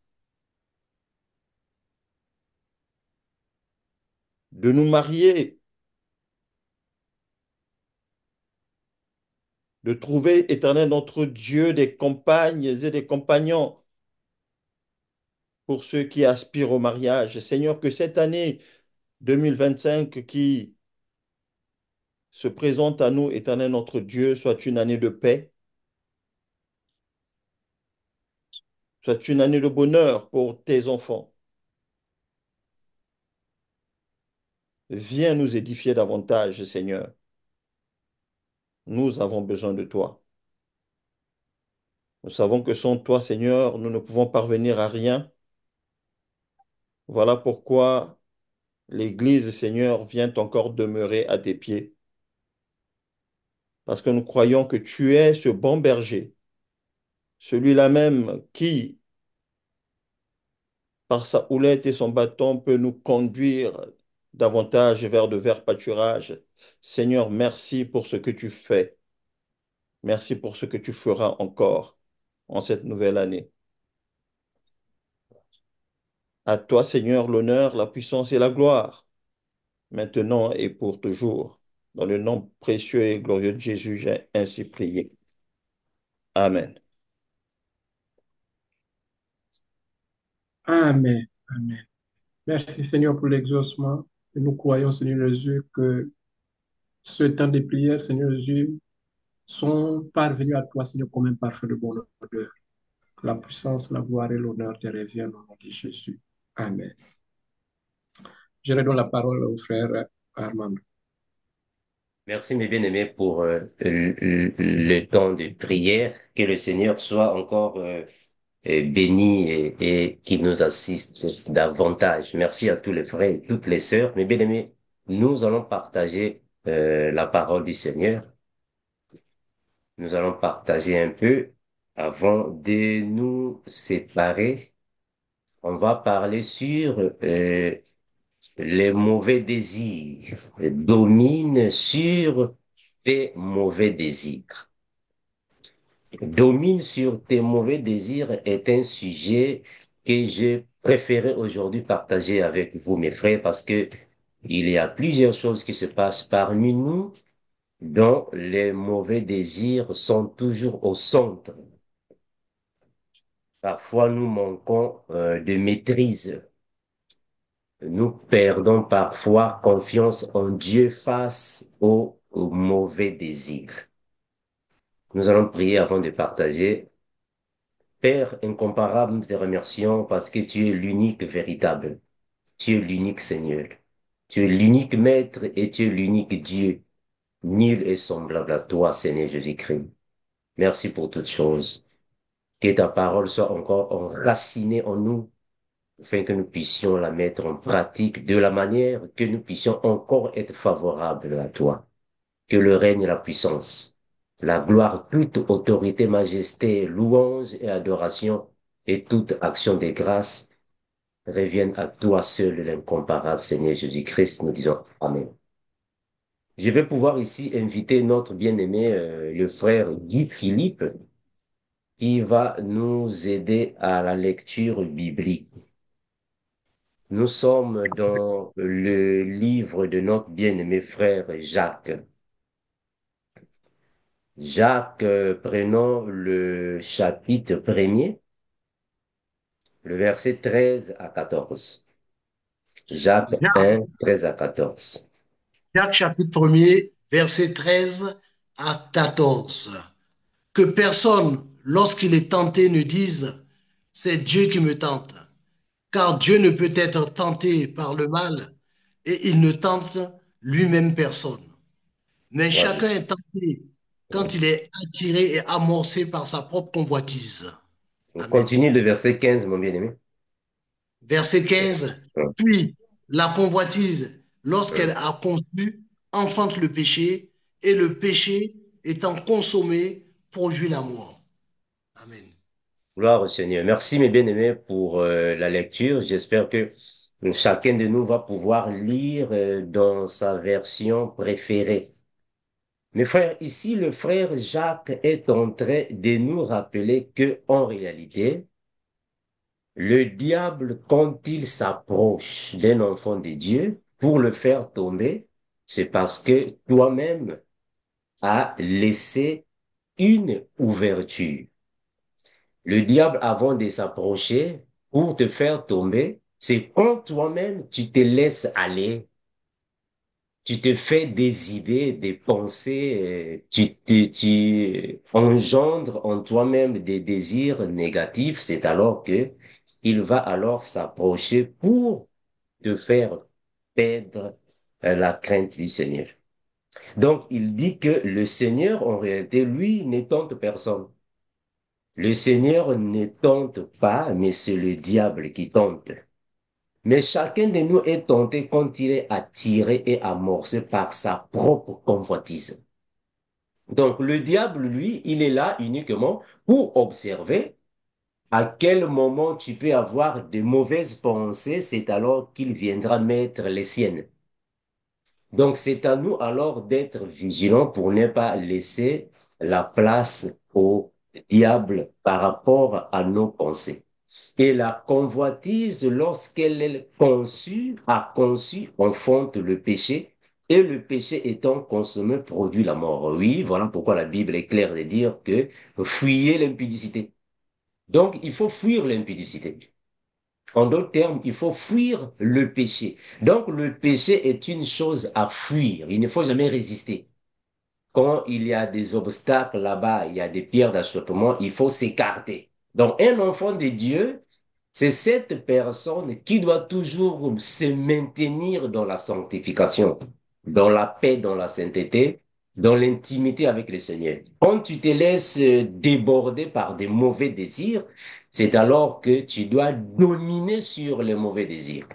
de nous marier, de trouver, Éternel notre Dieu, des compagnes et des compagnons pour ceux qui aspirent au mariage. Seigneur, que cette année 2025 qui se présente à nous, Éternel notre Dieu, soit une année de paix, soit une année de bonheur pour tes enfants. Viens nous édifier davantage, Seigneur. Nous avons besoin de toi. Nous savons que sans toi, Seigneur, nous ne pouvons parvenir à rien. Voilà pourquoi l'Église, Seigneur, vient encore demeurer à tes pieds. Parce que nous croyons que tu es ce bon berger, celui-là même qui, par sa houlette et son bâton, peut nous conduire davantage vers de verts pâturages. Seigneur, merci pour ce que tu fais. Merci pour ce que tu feras encore en cette nouvelle année. À toi, Seigneur, l'honneur, la puissance et la gloire, maintenant et pour toujours. Dans le nom précieux et glorieux de Jésus, j'ai ainsi prié. Amen. Amen. Amen. Merci Seigneur pour l'exaucement. Et nous croyons, Seigneur Jésus, que ce temps de prière, Seigneur Jésus, sont parvenus à toi, Seigneur, comme un parfum de bonne odeur. Que la puissance, la gloire et l'honneur te reviennent au nom de Jésus. Amen. Je redonne la parole au frère Armand. Merci, mes bien-aimés, pour le temps de prière. Que le Seigneur soit encore béni et qu'il nous assiste davantage. Merci à tous les frères et toutes les sœurs. Mes bien-aimés, nous allons partager la parole du Seigneur. Nous allons partager un peu avant de nous séparer. On va parler sur les mauvais désirs. Domine sur tes mauvais désirs. Domine sur tes mauvais désirs est un sujet que j'ai préféré aujourd'hui partager avec vous, mes frères, parce que il y a plusieurs choses qui se passent parmi nous dont les mauvais désirs sont toujours au centre. Parfois, nous manquons de maîtrise. Nous perdons parfois confiance en Dieu face aux mauvais désirs. Nous allons prier avant de partager. Père incomparable, nous te remercions parce que tu es l'unique véritable. Tu es l'unique Seigneur. Tu es l'unique Maître et tu es l'unique Dieu. Nul est semblable à toi, Seigneur Jésus-Christ. Merci pour toutes choses. que ta parole soit encore enracinée en nous, afin que nous puissions la mettre en pratique de la manière que nous puissions encore être favorables à toi. Que le règne et la puissance, la gloire, toute autorité, majesté, louange et adoration et toute action de grâce reviennent à toi seul, l'incomparable Seigneur Jésus-Christ. Nous disons Amen. Je vais pouvoir ici inviter notre bien-aimé, le frère Guy Philippe, qui va nous aider à la lecture biblique. Nous sommes dans le livre de notre bien-aimé frère Jacques. Jacques, prenons le chapitre premier, le verset 13 à 14. Jacques Jacques, 1, 13 à 14. Jacques chapitre 1er, verset 13 à 14. Que personne, lorsqu'il est tenté, ne dise, c'est Dieu qui me tente, car Dieu ne peut être tenté par le mal et il ne tente lui-même personne. Mais Voilà. chacun est tenté quand il est attiré et amorcé par sa propre convoitise. On Amen. continue le verset 15, mon bien-aimé. Verset 15. Hum, Puis la convoitise, lorsqu'elle hum. a conçu, enfante le péché, et le péché, étant consommé, produit la mort. Amen. Gloire au Seigneur. Merci, mes bien-aimés, pour la lecture. J'espère que chacun de nous va pouvoir lire dans sa version préférée. Mes frères, ici, le frère Jacques est en train de nous rappeler que, en réalité, le diable, quand il s'approche d'un enfant de Dieu pour le faire tomber, c'est parce que toi-même as laissé une ouverture. Le diable, avant de s'approcher pour te faire tomber, c'est quand toi-même tu te laisses aller, tu te fais des idées, des pensées, tu engendres en toi-même des désirs négatifs, c'est alors que il va alors s'approcher pour te faire perdre la crainte du Seigneur. Donc, il dit que le Seigneur, en réalité, lui, ne tente personne. Le Seigneur ne tente pas, mais c'est le diable qui tente. Mais chacun de nous est tenté quand il est attiré et amorcé par sa propre convoitise. Donc, le diable, lui, il est là uniquement pour observer à quel moment tu peux avoir de mauvaises pensées, c'est alors qu'il viendra mettre les siennes. Donc, c'est à nous alors d'être vigilants pour ne pas laisser la place au diable par rapport à nos pensées. Et la convoitise, lorsqu'elle est conçue, a conçu, enfante le péché, et le péché étant consommé produit la mort. Oui, voilà pourquoi la Bible est claire de dire que fuyez l'impudicité. Donc, il faut fuir l'impudicité. En d'autres termes, il faut fuir le péché. Donc, le péché est une chose à fuir. Il ne faut jamais résister. Quand il y a des obstacles là-bas, il y a des pierres d'achoppement, il faut s'écarter. Donc, un enfant de Dieu, c'est cette personne qui doit toujours se maintenir dans la sanctification, dans la paix, dans la sainteté, dans l'intimité avec le Seigneur. Quand tu te laisses déborder par des mauvais désirs, c'est alors que tu dois dominer sur les mauvais désirs.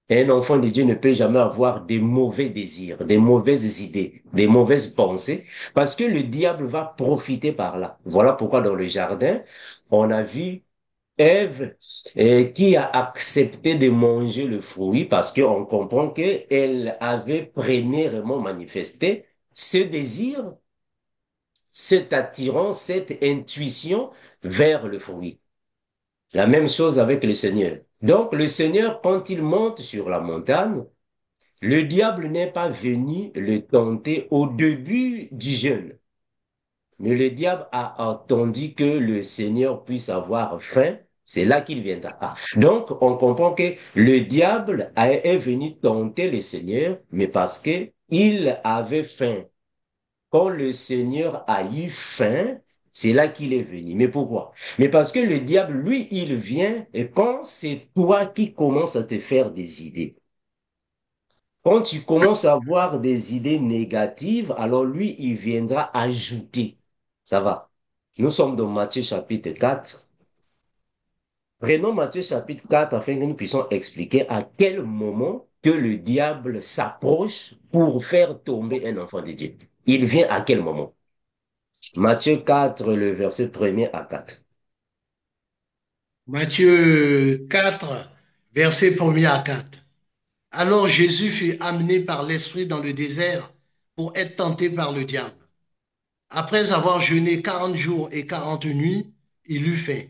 Un enfant de Dieu ne peut jamais avoir des mauvais désirs, des mauvaises idées, des mauvaises pensées, parce que le diable va profiter par là. Voilà pourquoi dans le jardin, on a vu Ève qui a accepté de manger le fruit parce qu'on comprend qu'elle avait premièrement manifesté ce désir, cette attirance, cette intuition vers le fruit. La même chose avec le Seigneur. Donc le Seigneur, quand il monte sur la montagne, le diable n'est pas venu le tenter au début du jeûne. Mais le diable a attendu que le Seigneur puisse avoir faim. C'est là qu'il viendra. Ah. Donc, on comprend que le diable est venu tenter le Seigneur, mais parce que il avait faim. Quand le Seigneur a eu faim, c'est là qu'il est venu. Mais pourquoi? Mais parce que le diable, lui, il vient et quand c'est toi qui commences à te faire des idées. Quand tu commences à avoir des idées négatives, alors lui, il viendra ajouter. Ça va. Nous sommes dans Matthieu chapitre 4. Prenons Matthieu chapitre 4 afin que nous puissions expliquer à quel moment que le diable s'approche pour faire tomber un enfant de Dieu. Il vient à quel moment? Matthieu 4, le verset 1er à 4. Matthieu 4, verset 1er à 4. Alors Jésus fut amené par l'Esprit dans le désert pour être tenté par le diable. Après avoir jeûné 40 jours et 40 nuits, il eut faim.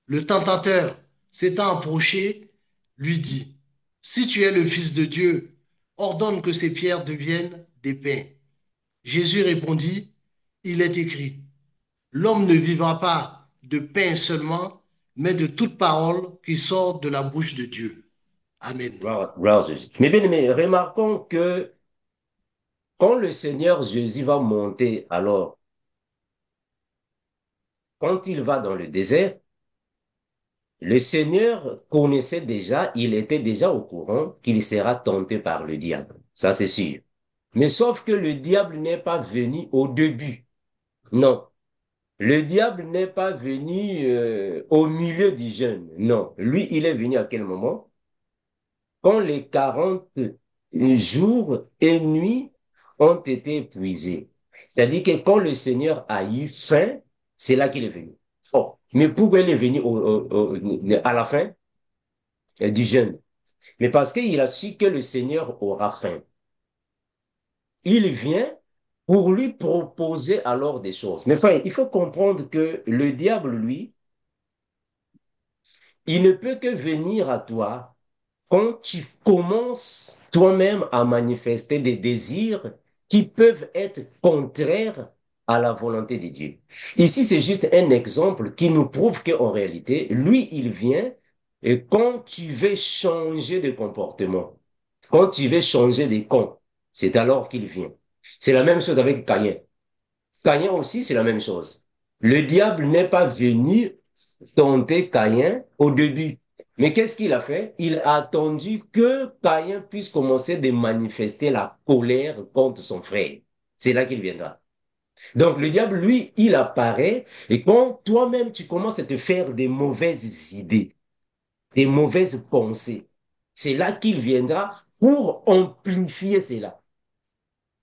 Le tentateur, s'étant approché, lui dit, si tu es le Fils de Dieu, ordonne que ces pierres deviennent des pains. Jésus répondit, il est écrit, l'homme ne vivra pas de pain seulement, mais de toute parole qui sort de la bouche de Dieu. Amen. Gloire à Jésus. Mais bien aimé, remarquons que quand le Seigneur Jésus va monter, alors, quand il va dans le désert, le Seigneur connaissait déjà, il était déjà au courant qu'il sera tenté par le diable. Ça, c'est sûr. Mais sauf que le diable n'est pas venu au début. Non. Le diable n'est pas venu au milieu du jeûne. Non. Lui, il est venu à quel moment? Quand les 40 jours et nuits ont été épuisés. C'est-à-dire que quand le Seigneur a eu faim, c'est là qu'il est venu. Oh, mais pourquoi il est venu à la fin du jeûne? Mais parce qu'il a su que le Seigneur aura faim. Il vient pour lui proposer alors des choses. Mais enfin, il faut comprendre que le diable, lui, il ne peut que venir à toi quand tu commences toi-même à manifester des désirs qui peuvent être contraires à la volonté de Dieu. Ici, c'est juste un exemple qui nous prouve qu'en réalité, lui, il vient et quand tu veux changer de comportement, quand tu veux changer de camp, c'est alors qu'il vient. C'est la même chose avec Caïn. Caïn aussi, c'est la même chose. Le diable n'est pas venu tenter Caïn au début. Mais qu'est-ce qu'il a fait? Il a attendu que Caïn puisse commencer de manifester la colère contre son frère. C'est là qu'il viendra. Donc le diable, lui, il apparaît et quand toi-même tu commences à te faire des mauvaises idées, des mauvaises pensées, c'est là qu'il viendra pour amplifier cela.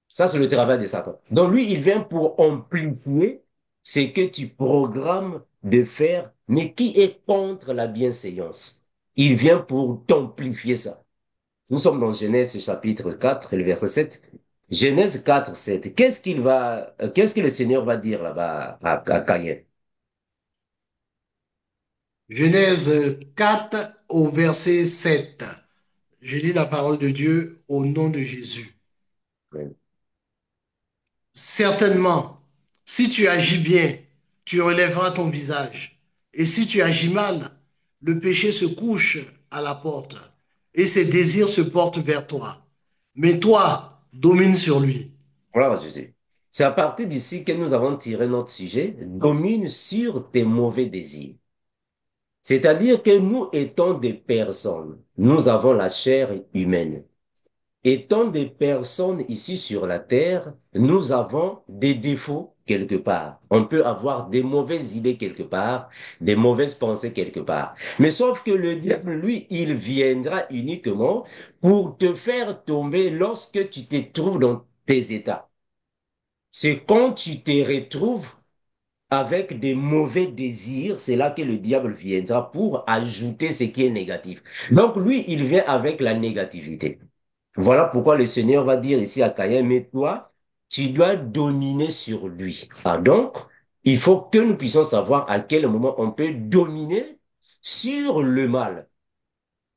Ça, c'est le travail de Satan. Donc lui, il vient pour amplifier ce que tu programmes de faire, mais qui est contre la bienséance. Il vient pour t'amplifier ça. Nous sommes dans Genèse chapitre 4, le verset 7. Genèse 4, 7. Qu'est-ce que le Seigneur va dire là-bas à Caïn? Genèse 4 au verset 7. Je lis la parole de Dieu au nom de Jésus. Oui. Certainement, si tu agis bien, tu relèveras ton visage. Et si tu agis mal, le péché se couche à la porte et ses désirs se portent vers toi. Mais toi, domine sur lui. Voilà, Jésus. C'est à partir d'ici que nous avons tiré notre sujet. Domine sur tes mauvais désirs. C'est-à-dire que nous étant des personnes, nous avons la chair humaine. Étant des personnes ici sur la terre, nous avons des défauts quelque part. On peut avoir des mauvaises idées quelque part, des mauvaises pensées quelque part. Mais sauf que le diable, lui, il viendra uniquement pour te faire tomber lorsque tu te trouves dans tes états. C'est quand tu te retrouves avec des mauvais désirs, c'est là que le diable viendra pour ajouter ce qui est négatif. Donc lui, il vient avec la négativité. Voilà pourquoi le Seigneur va dire ici à Caïn, mais toi, tu dois dominer sur lui. Ah, donc, il faut que nous puissions savoir à quel moment on peut dominer sur le mal.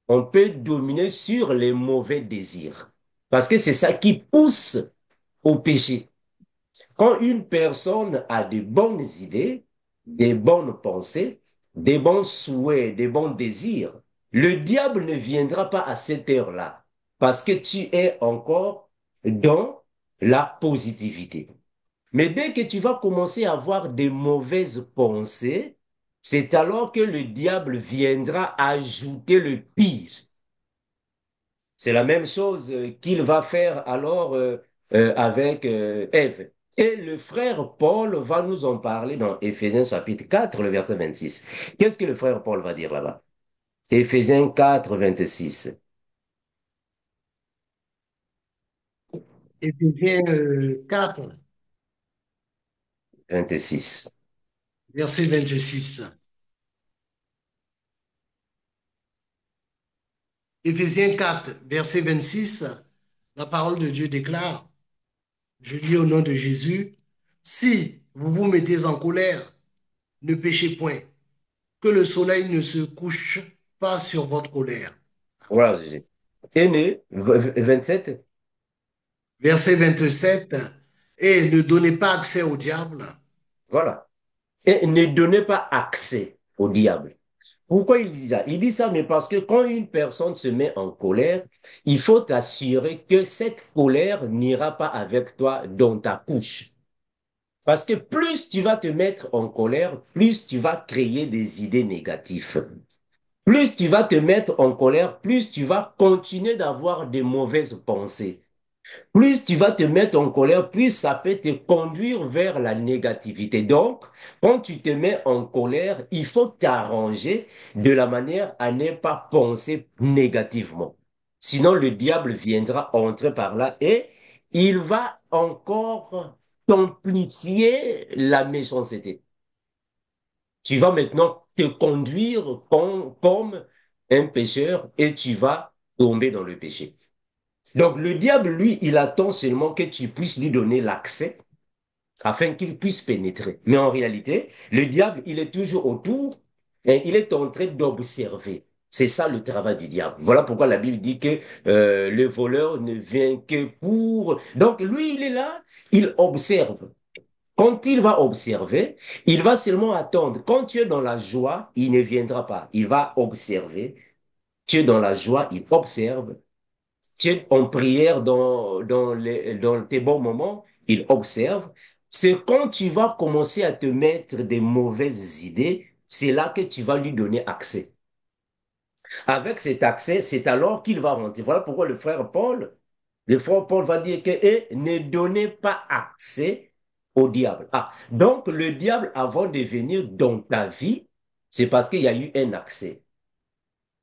On peut dominer sur les mauvais désirs. Parce que c'est ça qui pousse au péché. Quand une personne a de bonnes idées, des bonnes pensées, des bons souhaits, des bons désirs, le diable ne viendra pas à cette heure-là parce que tu es encore dans la positivité. Mais dès que tu vas commencer à avoir des mauvaises pensées, c'est alors que le diable viendra ajouter le pire. C'est la même chose qu'il va faire alors avec Ève. Et le frère Paul va nous en parler dans Éphésiens chapitre 4, le verset 26. Qu'est-ce que le frère Paul va dire là-bas? Éphésiens 4, 26. Éphésiens 4, 26. verset 26. Éphésiens 4, verset 26, la parole de Dieu déclare, je lis au nom de Jésus, si vous vous mettez en colère, ne péchez point, que le soleil ne se couche pas sur votre colère. Voilà, Jésus. Et né, 27. Verset 27, et ne donnez pas accès au diable. Voilà. Et ne donnez pas accès au diable. Pourquoi il dit ça? Il dit ça, mais parce que quand une personne se met en colère, il faut t'assurer que cette colère n'ira pas avec toi dans ta couche. Parce que plus tu vas te mettre en colère, plus tu vas créer des idées négatives. Plus tu vas te mettre en colère, plus tu vas continuer d'avoir des mauvaises pensées. Plus tu vas te mettre en colère, plus ça peut te conduire vers la négativité. Donc, quand tu te mets en colère, il faut t'arranger de la manière à ne pas penser négativement. Sinon, le diable viendra entrer par là et il va encore amplifier la méchanceté. Tu vas maintenant te conduire comme un pécheur et tu vas tomber dans le péché. Donc le diable, lui, il attend seulement que tu puisses lui donner l'accès afin qu'il puisse pénétrer. Mais en réalité, le diable, il est toujours autour et il est en train d'observer. C'est ça le travail du diable. Voilà pourquoi la Bible dit que le voleur ne vient que pour... Donc lui, il est là, il observe. Quand il va observer, il va seulement attendre. Quand tu es dans la joie, il ne viendra pas. Il va observer. Tu es dans la joie, il observe. Tu es en prière dans tes bons moments, il observe. C'est quand tu vas commencer à te mettre des mauvaises idées, c'est là que tu vas lui donner accès. Avec cet accès, c'est alors qu'il va rentrer. Voilà pourquoi le frère Paul va dire que ne donnez pas accès au diable. Ah, donc le diable, avant de venir dans ta vie, c'est parce qu'il y a eu un accès.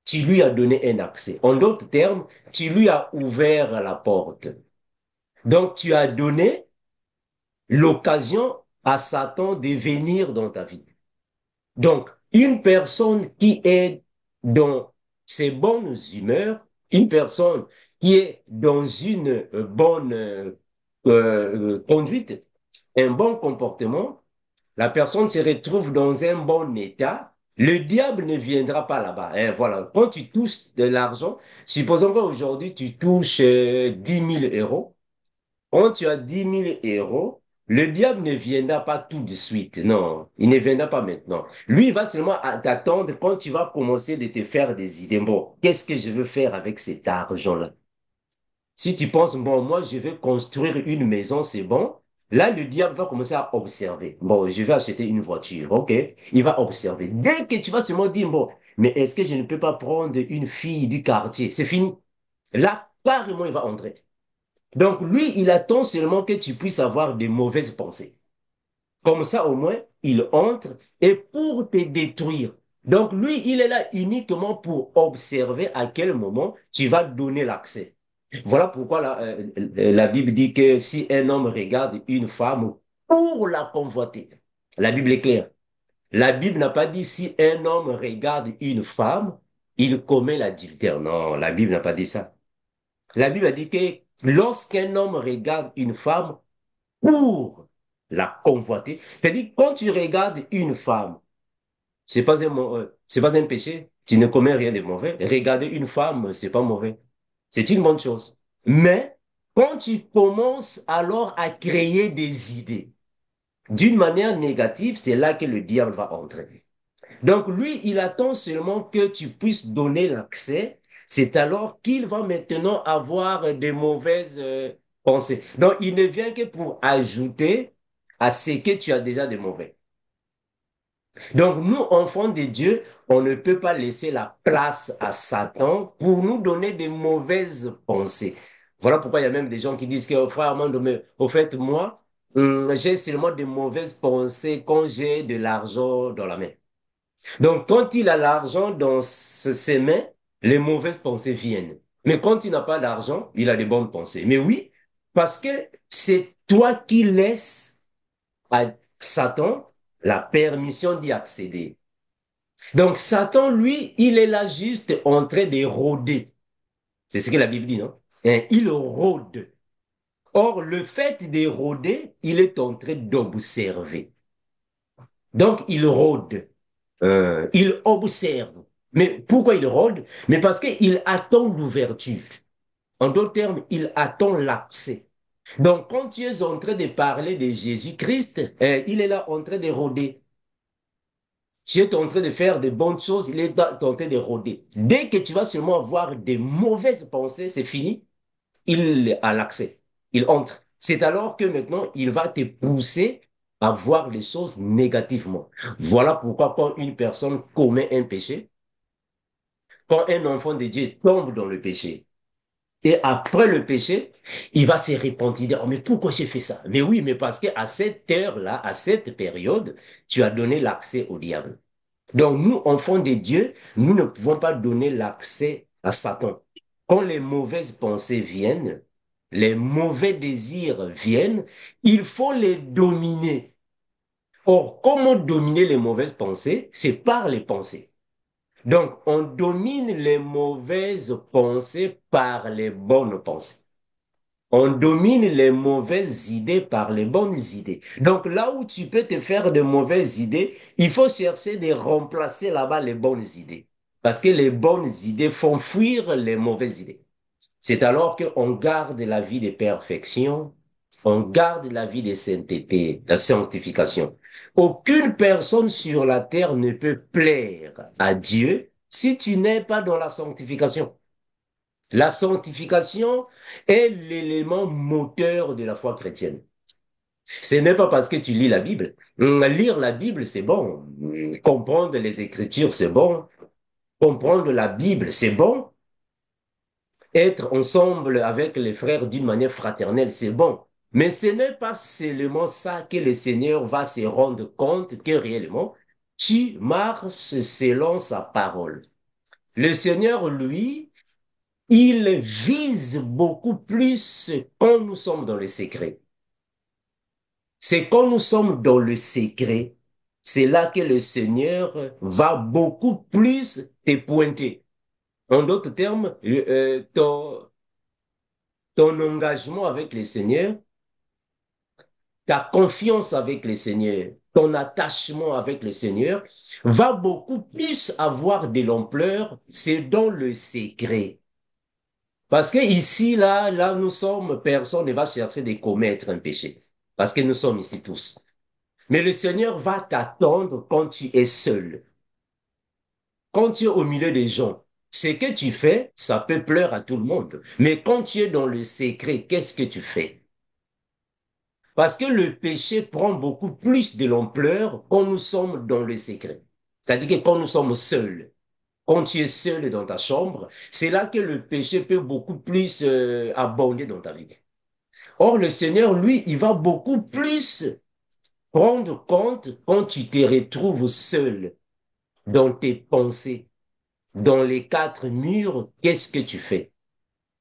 Tu lui as donné un accès. En d'autres termes, tu lui as ouvert la porte. Donc, tu as donné l'occasion à Satan de venir dans ta vie. Donc, une personne qui est dans ses bonnes humeurs, une personne qui est dans une bonne conduite, un bon comportement, la personne se retrouve dans un bon état, le diable ne viendra pas là-bas. Hein, voilà. Quand tu touches de l'argent, supposons qu'aujourd'hui tu touches 10 000 euros, quand tu as 10 000 euros, le diable ne viendra pas tout de suite. Non, il ne viendra pas maintenant. Lui, il va seulement t'attendre quand tu vas commencer de te faire des idées. Bon, qu'est-ce que je veux faire avec cet argent-là? Si tu penses, bon, moi, je vais construire une maison, c'est bon. Là, le diable va commencer à observer. Bon, je vais acheter une voiture, ok? Il va observer. Dès que tu vas seulement dire, bon, mais est-ce que je ne peux pas prendre une fille du quartier? C'est fini. Là, carrément, il va entrer. Donc, lui, il attend seulement que tu puisses avoir des mauvaises pensées. Comme ça, au moins, il entre et pour te détruire. Donc, lui, il est là uniquement pour observer à quel moment tu vas donner l'accès. Voilà pourquoi la Bible dit que si un homme regarde une femme pour la convoiter, la Bible est claire. La Bible n'a pas dit si un homme regarde une femme, il commet l'adultère. Non, la Bible n'a pas dit ça. La Bible a dit que lorsqu'un homme regarde une femme pour la convoiter, c'est-à-dire quand tu regardes une femme, c'est pas un péché, tu ne commets rien de mauvais. Regarder une femme, c'est pas mauvais. C'est une bonne chose. Mais quand tu commences alors à créer des idées d'une manière négative, c'est là que le diable va entrer. Donc lui, il attend seulement que tu puisses donner l'accès. C'est alors qu'il va maintenant avoir des mauvaises pensées. Donc il ne vient que pour ajouter à ce que tu as déjà de mauvais. Donc nous, enfants de Dieu, on ne peut pas laisser la place à Satan pour nous donner des mauvaises pensées. Voilà pourquoi il y a même des gens qui disent que, oh, frère Armando, mais au fait, moi, J'ai seulement de mauvaises pensées quand j'ai de l'argent dans la main. Donc, quand il a l'argent dans ses mains, les mauvaises pensées viennent. Mais quand il n'a pas d'argent, il a des bonnes pensées. Mais oui, parce que c'est toi qui laisses à Satan la permission d'y accéder. Donc, Satan, lui, il est là juste en train de rôder. C'est ce que la Bible dit, non? Hein, il rôde. Or, le fait de rôder, il est en train d'observer. Donc, il rôde. Il observe. Mais pourquoi il rôde? Mais parce qu'il attend l'ouverture. En d'autres termes, il attend l'accès. Donc, quand tu es en train de parler de Jésus-Christ, il est là en train de rôder. Tu es en train de faire de bonnes choses, il est en train de rôder. Dès que tu vas seulement avoir des mauvaises pensées, c'est fini, il a l'accès. Il entre. C'est alors que maintenant, il va te pousser à voir les choses négativement. Voilà pourquoi quand une personne commet un péché, quand un enfant de Dieu tombe dans le péché, et après le péché, il va se repentir, dire, oh, mais pourquoi j'ai fait ça? Mais oui, mais parce qu'à cette heure-là, à cette période, tu as donné l'accès au diable. Donc nous, enfants de Dieu, nous ne pouvons pas donner l'accès à Satan. Quand les mauvaises pensées viennent, les mauvais désirs viennent, il faut les dominer. Or, comment dominer les mauvaises pensées? C'est par les pensées. Donc, on domine les mauvaises pensées par les bonnes pensées. On domine les mauvaises idées par les bonnes idées. Donc, là où tu peux te faire de mauvaises idées, il faut chercher de remplacer là-bas les bonnes idées. Parce que les bonnes idées font fuir les mauvaises idées. C'est alors qu'on garde la vie de perfection, on garde la vie de sainteté, de sanctification. Aucune personne sur la terre ne peut plaire à Dieu si tu n'es pas dans la sanctification. La sanctification est l'élément moteur de la foi chrétienne. Ce n'est pas parce que tu lis la Bible. Lire la Bible, c'est bon. Comprendre les Écritures, c'est bon. Comprendre la Bible, c'est bon. Être ensemble avec les frères d'une manière fraternelle, c'est bon. Mais ce n'est pas seulement ça que le Seigneur va se rendre compte que réellement, tu marches selon sa parole. Le Seigneur, lui, il vise beaucoup plus quand nous sommes dans le secret. C'est quand nous sommes dans le secret, c'est là que le Seigneur va beaucoup plus te pointer. En d'autres termes, ton engagement avec le Seigneur, ta confiance avec le Seigneur, ton attachement avec le Seigneur va beaucoup plus avoir de l'ampleur, c'est dans le secret. Parce que ici, là, nous sommes, personne ne va chercher de commettre un péché. Parce que nous sommes ici tous. Mais le Seigneur va t'attendre quand tu es seul. Quand tu es au milieu des gens. Ce que tu fais, ça peut plaire à tout le monde. Mais quand tu es dans le secret, qu'est-ce que tu fais? Parce que le péché prend beaucoup plus de l'ampleur quand nous sommes dans le secret. C'est-à-dire que quand nous sommes seuls. Quand tu es seul dans ta chambre, c'est là que le péché peut beaucoup plus abonder dans ta vie. Or, le Seigneur, lui, il va beaucoup plus prendre compte quand tu te retrouves seul dans tes pensées, dans les quatre murs, qu'est-ce que tu fais?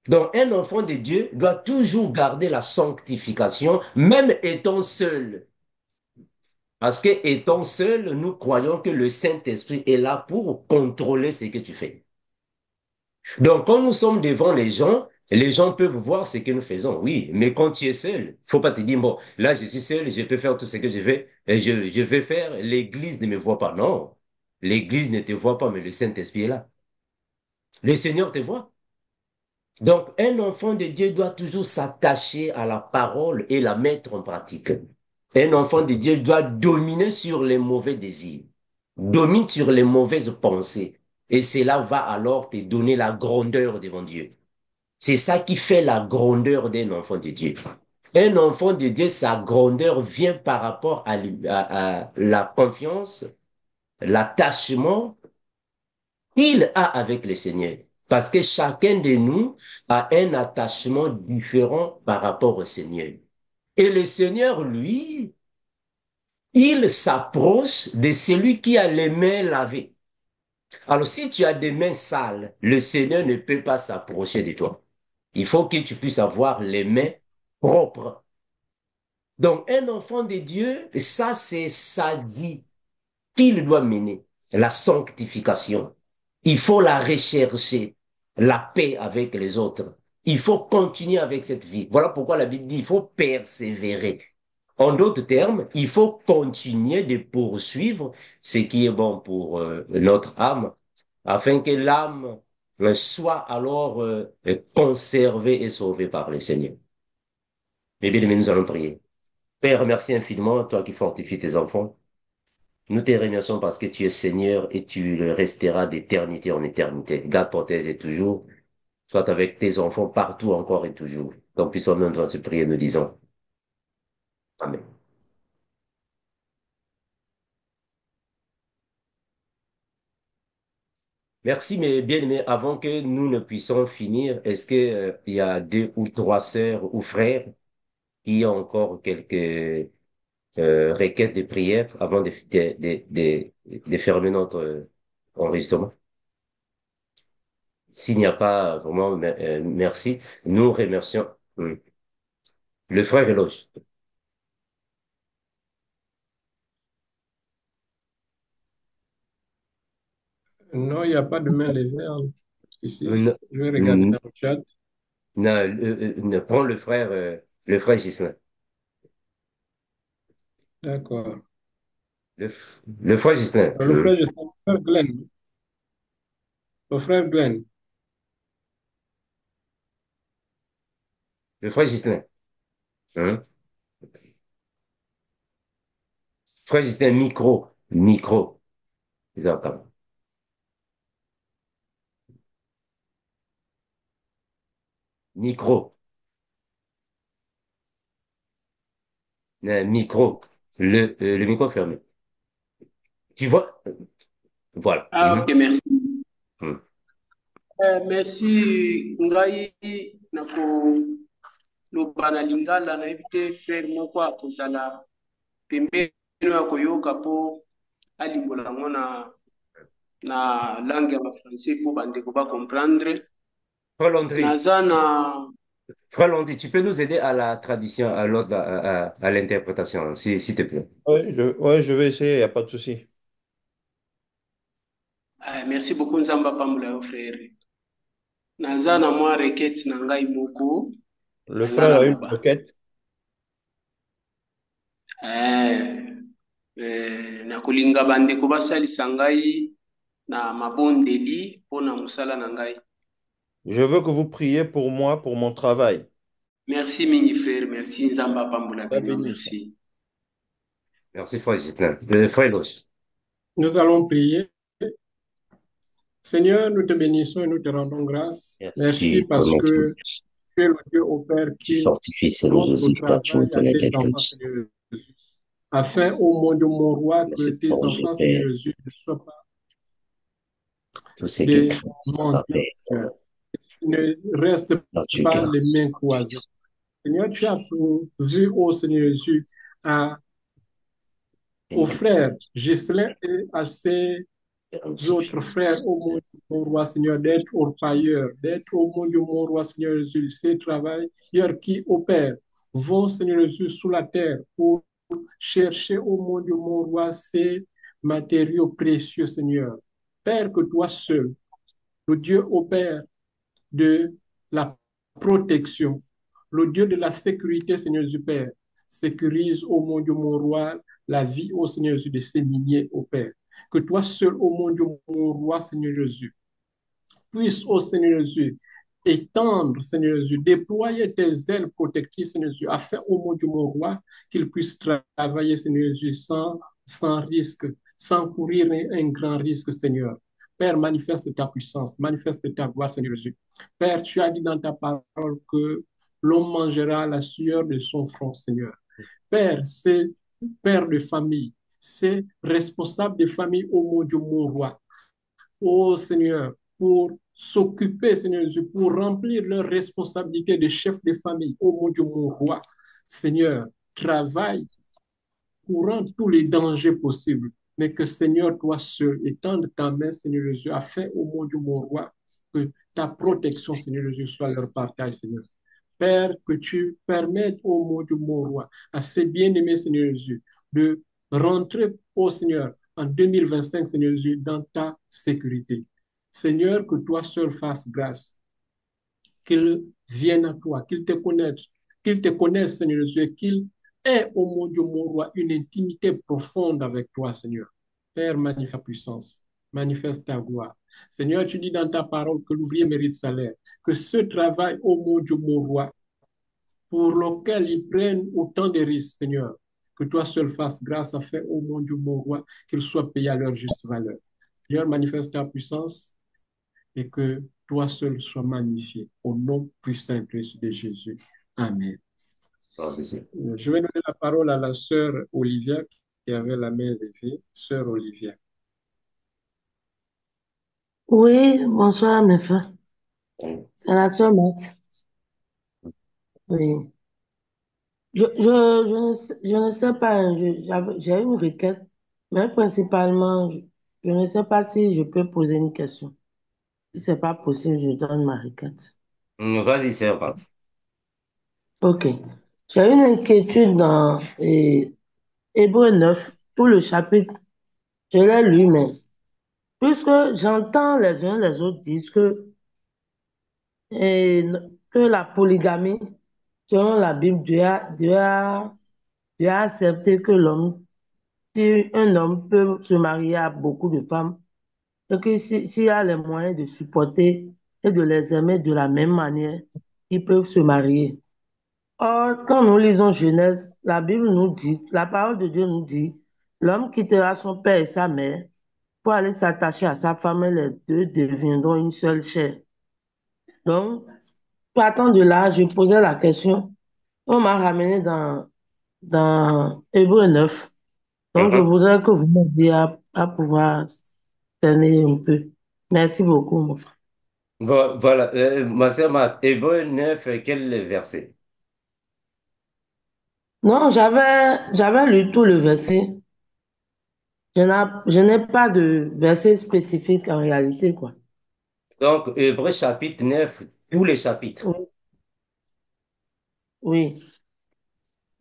Donc, un enfant de Dieu doit toujours garder la sanctification, même étant seul. Parce que étant seul, nous croyons que le Saint-Esprit est là pour contrôler ce que tu fais. Donc, quand nous sommes devant les gens peuvent voir ce que nous faisons, oui, mais quand tu es seul, faut pas te dire, bon, là, je suis seul, je peux faire tout ce que je veux, et je vais faire, l'église ne me voit pas. Non, l'église ne te voit pas, mais le Saint-Esprit est là. Le Seigneur te voit. Donc, un enfant de Dieu doit toujours s'attacher à la parole et la mettre en pratique. Un enfant de Dieu doit dominer sur les mauvais désirs, domine sur les mauvaises pensées, et cela va alors te donner la grandeur devant Dieu. C'est ça qui fait la grandeur d'un enfant de Dieu. Un enfant de Dieu, sa grandeur vient par rapport à la confiance, l'attachement qu'il a avec le Seigneur. Parce que chacun de nous a un attachement différent par rapport au Seigneur. Et le Seigneur, lui, il s'approche de celui qui a les mains lavées. Alors, si tu as des mains sales, le Seigneur ne peut pas s'approcher de toi. Il faut que tu puisses avoir les mains propres. Donc, un enfant de Dieu, ça, c'est sa vie qu'il doit mener, la sanctification. Il faut la rechercher, la paix avec les autres. Il faut continuer avec cette vie. Voilà pourquoi la Bible dit, il faut persévérer. En d'autres termes, il faut continuer de poursuivre ce qui est bon pour notre âme, afin que l'âme soit alors conservée et sauvée par le Seigneur. Mais bien aimé, nous allons prier. Père, merci infiniment, toi qui fortifies tes enfants. Nous te remercions parce que tu es Seigneur et tu le resteras d'éternité en éternité. Garde, protège et toujours. Sois avec tes enfants partout encore et toujours. Donc, puissons-nous entendre ce prier, nous disons. Amen. Merci, mes bien-aimés. Avant que nous ne puissions finir, est-ce que, il y a deux ou trois sœurs ou frères qui ont encore quelques requêtes de prière avant de fermer notre enregistrement? S'il n'y a pas vraiment, merci. Nous remercions le frère Eloge. Non, il n'y a pas de main levée hein, ici. Non, Je vais regarder dans le chat. prends le frère Ghislain. D'accord. Le frère Ghislain. Le frère, le frère Glenn. Le frère Glenn. Le frère Ghislain. Hein? Frère Ghislain, micro. Micro. D'accord. Micro. Micro. Le micro fermé. Tu vois? Voilà. Ah, ok, merci. Mhm. Merci ngai nakoloba na lingala nayebi te frere moko akozala pembeni ya koyoka mpo alimbola yango na langue ya bafrançais mpo bandeko bacomprendre Frère Landry. naza na Frère Landry, tu peux nous aider à la traduction, à l'autre, à l'interprétation, s'il te plaît. Je vais essayer, il n'y a pas de souci. merci beaucoup nzambe apambola yo frere naza na mwa requête na ngai moko Le frère a une requête. nakolinga bandeko basalisa ngai na mabondeli mpo na mosala na ngai. Je veux que vous priez pour moi, pour mon travail. Merci mingi frère, merci nzambe apambola bino, merci. Merci frère Gitlin. Frère Eloge. Nous allons prier. Seigneur, nous te bénissons et nous te rendons grâce. Merci parce que tu es le Dieu au Père qui fortifie notre travail à tes enfants, Seigneur Jésus. Afin, au monde de mon roi, que tes enfants, Seigneur Jésus, ne soient pas des mendiants. Tu ne restes pas les mains croisées. Seigneur, tu as vu, ô Seigneur Jésus, aux frères Ghislain et à ses autres frères au monde de mon roi, Seigneur, d'être orpailleurs, d'être au monde de mon roi, Seigneur Jésus, ces travailleurs qui opèrent, vont, Seigneur Jésus, sous la terre pour chercher au monde de mon roi ces matériaux précieux, Seigneur. Père, que toi seul, le Dieu au Père de la protection, le Dieu de la sécurité, Seigneur Jésus Père, sécurise au monde de mon roi la vie, au Seigneur Jésus, de ses miniers, au Père. Que toi seul, au monde de mon roi, Seigneur Jésus, puisse, au Seigneur Jésus, étendre, Seigneur Jésus, déployer tes ailes protectrices, Seigneur Jésus, afin au monde de mon roi qu'il puisse travailler, Seigneur Jésus, sans risque, sans courir un grand risque, Seigneur. Père, manifeste ta puissance, manifeste ta gloire, Seigneur Jésus. Père, tu as dit dans ta parole que l'homme mangera la sueur de son front, Seigneur. Père, c'est père de famille, c'est responsable de famille au monde de mon roi. Oh Seigneur, pour s'occuper, Seigneur Jésus, pour remplir leurs responsabilités de chef de famille au monde de mon roi. Seigneur, travaille courant tous les dangers possibles, mais que Seigneur, toi seul, étende ta main, Seigneur Jésus, afin au mon Dieu, mon roi, que ta protection, Seigneur Jésus, soit leur partage, Seigneur. Père, que tu permettes, ô mon Dieu, mon roi, à ces bien-aimés, Seigneur Jésus, de rentrer, ô Seigneur, en 2025, Seigneur Jésus, dans ta sécurité. Seigneur, que toi seul fasses grâce, qu'ils viennent à toi, qu'ils te connaissent, Seigneur Jésus, et qu'ils aient, ô mon Dieu, mon roi, une intimité profonde avec toi, Seigneur. Père, manifeste ta puissance, manifeste ta gloire. Seigneur, tu dis dans ta parole que l'ouvrier mérite salaire, que ce travail, ô mon Dieu, mon roi, pour lequel ils prennent autant de risques, Seigneur, que toi seul fasses grâce afin, ô mon Dieu, mon roi, qu'ils soient payés à leur juste valeur. Seigneur, manifeste ta puissance, et que toi seul sois magnifié. Au nom puissant et précieux de Jésus. Amen. Je vais donner la parole à la sœur Olivia qui avait la main levée. Sœur Olivia. Oui, bonsoir mes frères. C'est la sœur Marthe. Oui. Je ne sais pas, j'ai une requête, mais principalement, je ne sais pas si je peux poser une question. Si c'est pas possible, je donne ma requête. Vas-y, c'est reparti. Ok. J'ai une inquiétude dans Hébreu 9, tout le chapitre. Je l'ai lu, mais puisque j'entends les uns les autres dire et, que la polygamie, selon la Bible, Dieu a accepté que si un homme peut se marier à beaucoup de femmes, et que s'il a les moyens de supporter et de les aimer de la même manière, ils peuvent se marier. Or, quand nous lisons Genèse, la Bible nous dit, la parole de Dieu nous dit, l'homme quittera son père et sa mère pour aller s'attacher à sa femme et les deux deviendront une seule chair. Donc, partant de là, je posais la question, on m'a ramené dans Hébreu 9. Donc, je voudrais que vous m'aidiez à pouvoir cerner un peu. Merci beaucoup, mon frère. Voilà, ma sœur Marthe, Hébreu 9, quel verset? Non, j'avais lu tout le verset. Je n'ai pas de verset spécifique en réalité, quoi. Donc, Hébreu chapitre 9, tous les chapitres. Oui.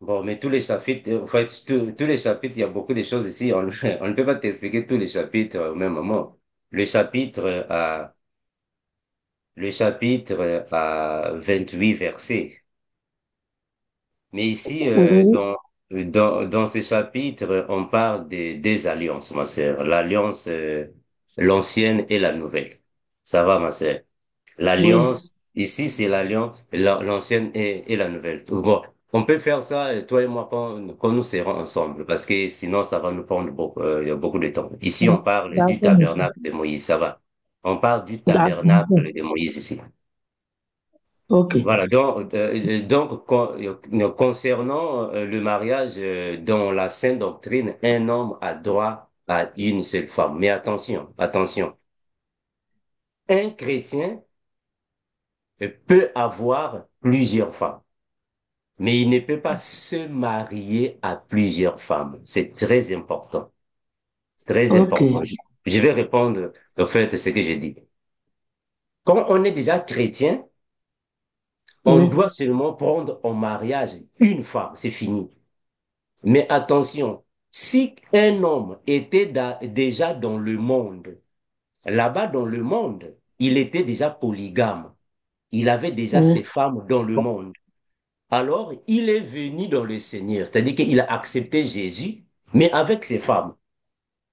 Bon, mais tous les chapitres, en fait, tous les chapitres, il y a beaucoup de choses ici. On ne peut pas t'expliquer tous les chapitres au même moment. Le chapitre le chapitre a 28 versets. Mais ici, Oui. dans ce chapitre, on parle des deux alliances, ma sœur. L'alliance, l'ancienne et la nouvelle. Ça va, ma sœur? Oui. L'alliance, ici, c'est l'alliance, l'ancienne et la nouvelle. Bon, on peut faire ça, toi et moi, quand nous serons ensemble, parce que sinon, ça va nous prendre beaucoup de temps. Ici, on parle du D'accord, mon frère. tabernacle de Moïse, ça va. On parle du D'accord. tabernacle de Moïse ici. Ok. Voilà, concernant le mariage, dans la sainte doctrine, un homme a droit à une seule femme. Mais attention, un chrétien peut avoir plusieurs femmes, mais il ne peut pas se marier à plusieurs femmes. C'est très important, très Ok. important. Je vais répondre au fait ce que j'ai dit. Quand on est déjà chrétien, on Oui. doit seulement prendre en mariage une femme, c'est fini. Mais attention, si un homme était déjà dans le monde, là-bas dans le monde, il était déjà polygame. Il avait déjà ses Oui. femmes dans le monde. Alors, il est venu dans le Seigneur, c'est-à-dire qu'il a accepté Jésus, mais avec ses femmes.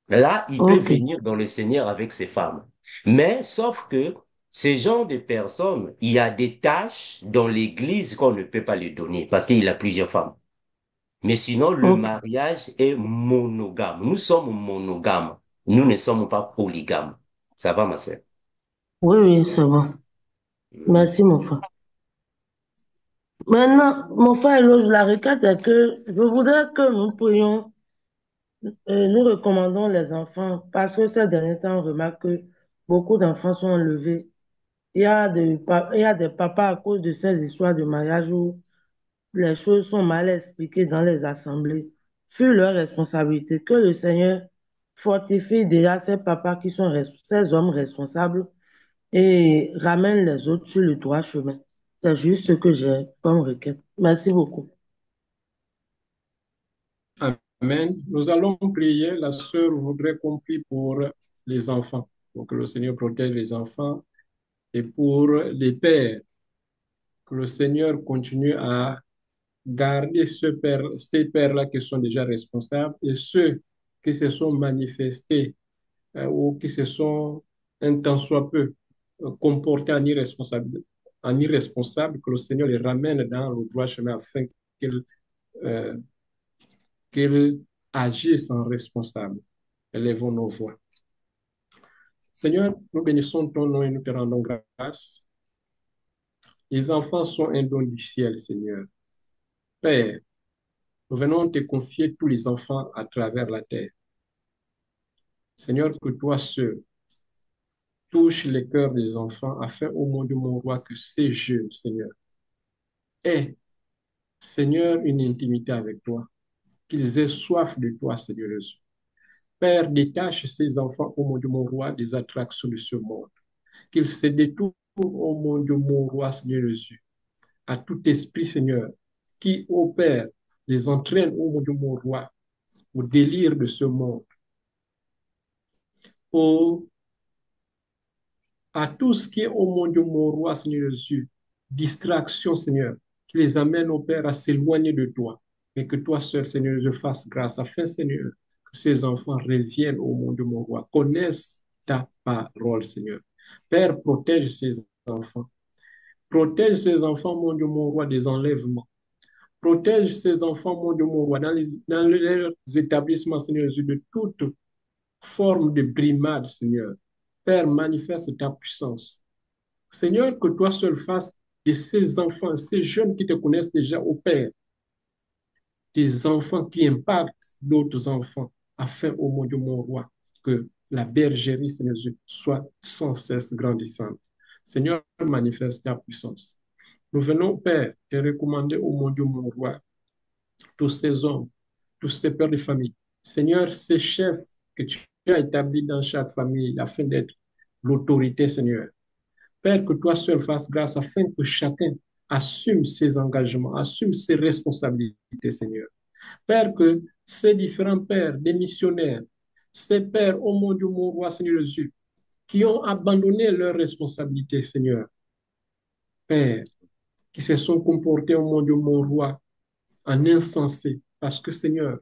Là, il peut Ok. venir dans le Seigneur avec ses femmes. Mais sauf que ces gens de personnes, il y a des tâches dans l'Église qu'on ne peut pas lui donner parce qu'il a plusieurs femmes. Mais sinon, le Ok. mariage est monogame. Nous sommes monogames. Nous ne sommes pas polygames. Ça va, ma sœur? Oui, oui, c'est bon. Merci, mon frère. Maintenant, mon frère, la requête est que je voudrais que nous pourrions, nous recommandons les enfants, parce que ces derniers temps, on remarque que beaucoup d'enfants sont enlevés. Il y a des papas à cause de ces histoires de mariage les choses sont mal expliquées dans les assemblées, fut leur responsabilité. Que le Seigneur fortifie déjà ces papas qui sont ces hommes responsables et ramène les autres sur le droit chemin. C'est juste ce que j'ai comme requête. Merci beaucoup. Amen. Nous allons prier. La sœur voudrait qu'on prie pour les enfants, pour que le Seigneur protège les enfants et pour les pères, que le Seigneur continue à garder ces pères-là qui sont déjà responsables et ceux qui se sont manifestés ou qui se sont un tant soit peu comportés en irresponsables, que le Seigneur les ramène dans le droit chemin afin qu'ils euh, qu'ils agissent en responsable. Élevons nos voix. Seigneur, nous bénissons ton nom et nous te rendons grâce. Les enfants sont un don du ciel, Seigneur. Père, nous venons te confier tous les enfants à travers la terre. Seigneur, que toi seul touche les cœurs des enfants afin, au nom de mon roi, que ces jeunes, Seigneur, aient, Seigneur, une intimité avec toi, qu'ils aient soif de toi, Seigneur Jésus. Père, détache ces enfants, au nom de mon roi, des attractions de ce monde, qu'ils se détournent, au nom de mon roi, Seigneur Jésus, à tout esprit, Seigneur, qui, ô Père, les entraîne, au nom de mon roi, au délire de ce monde, à tout ce qui est au monde de mon roi, Seigneur Jésus, distraction, Seigneur, qui les amène, au Père, à s'éloigner de toi, mais que toi seul, Seigneur Jésus, fasse grâce, afin, Seigneur, que ces enfants reviennent au monde de mon roi, connaissent ta parole, Seigneur. Père, protège ces enfants. Protège ces enfants, mon Dieu, mon roi, des enlèvements. Protège ces enfants, mon Dieu, mon roi, dans leurs établissements, Seigneur Jésus, de toute forme de brimade, Seigneur. Père, manifeste ta puissance. Seigneur, que toi seul fasses de ces enfants, ces jeunes qui te connaissent déjà au Père, des enfants qui impactent d'autres enfants, afin, au mon Dieu, mon roi, que la bergerie, Seigneur Jésus, soit sans cesse grandissante. Seigneur, manifeste ta puissance. Nous venons, Père, te recommander au mon Dieu, mon roi, tous ces hommes, tous ces pères de famille. Seigneur, ces chefs que tu as établis dans chaque famille afin d'être l'autorité, Seigneur. Père, que toi seul fasses grâce afin que chacun assume ses engagements, assume ses responsabilités, Seigneur. Père, que ces différents pères, des missionnaires, ces pères, au mon Dieu, mon roi, Seigneur Jésus, qui ont abandonné leurs responsabilités, Seigneur. Père, qui se sont comportés au monde de mon roi en insensé, parce que Seigneur,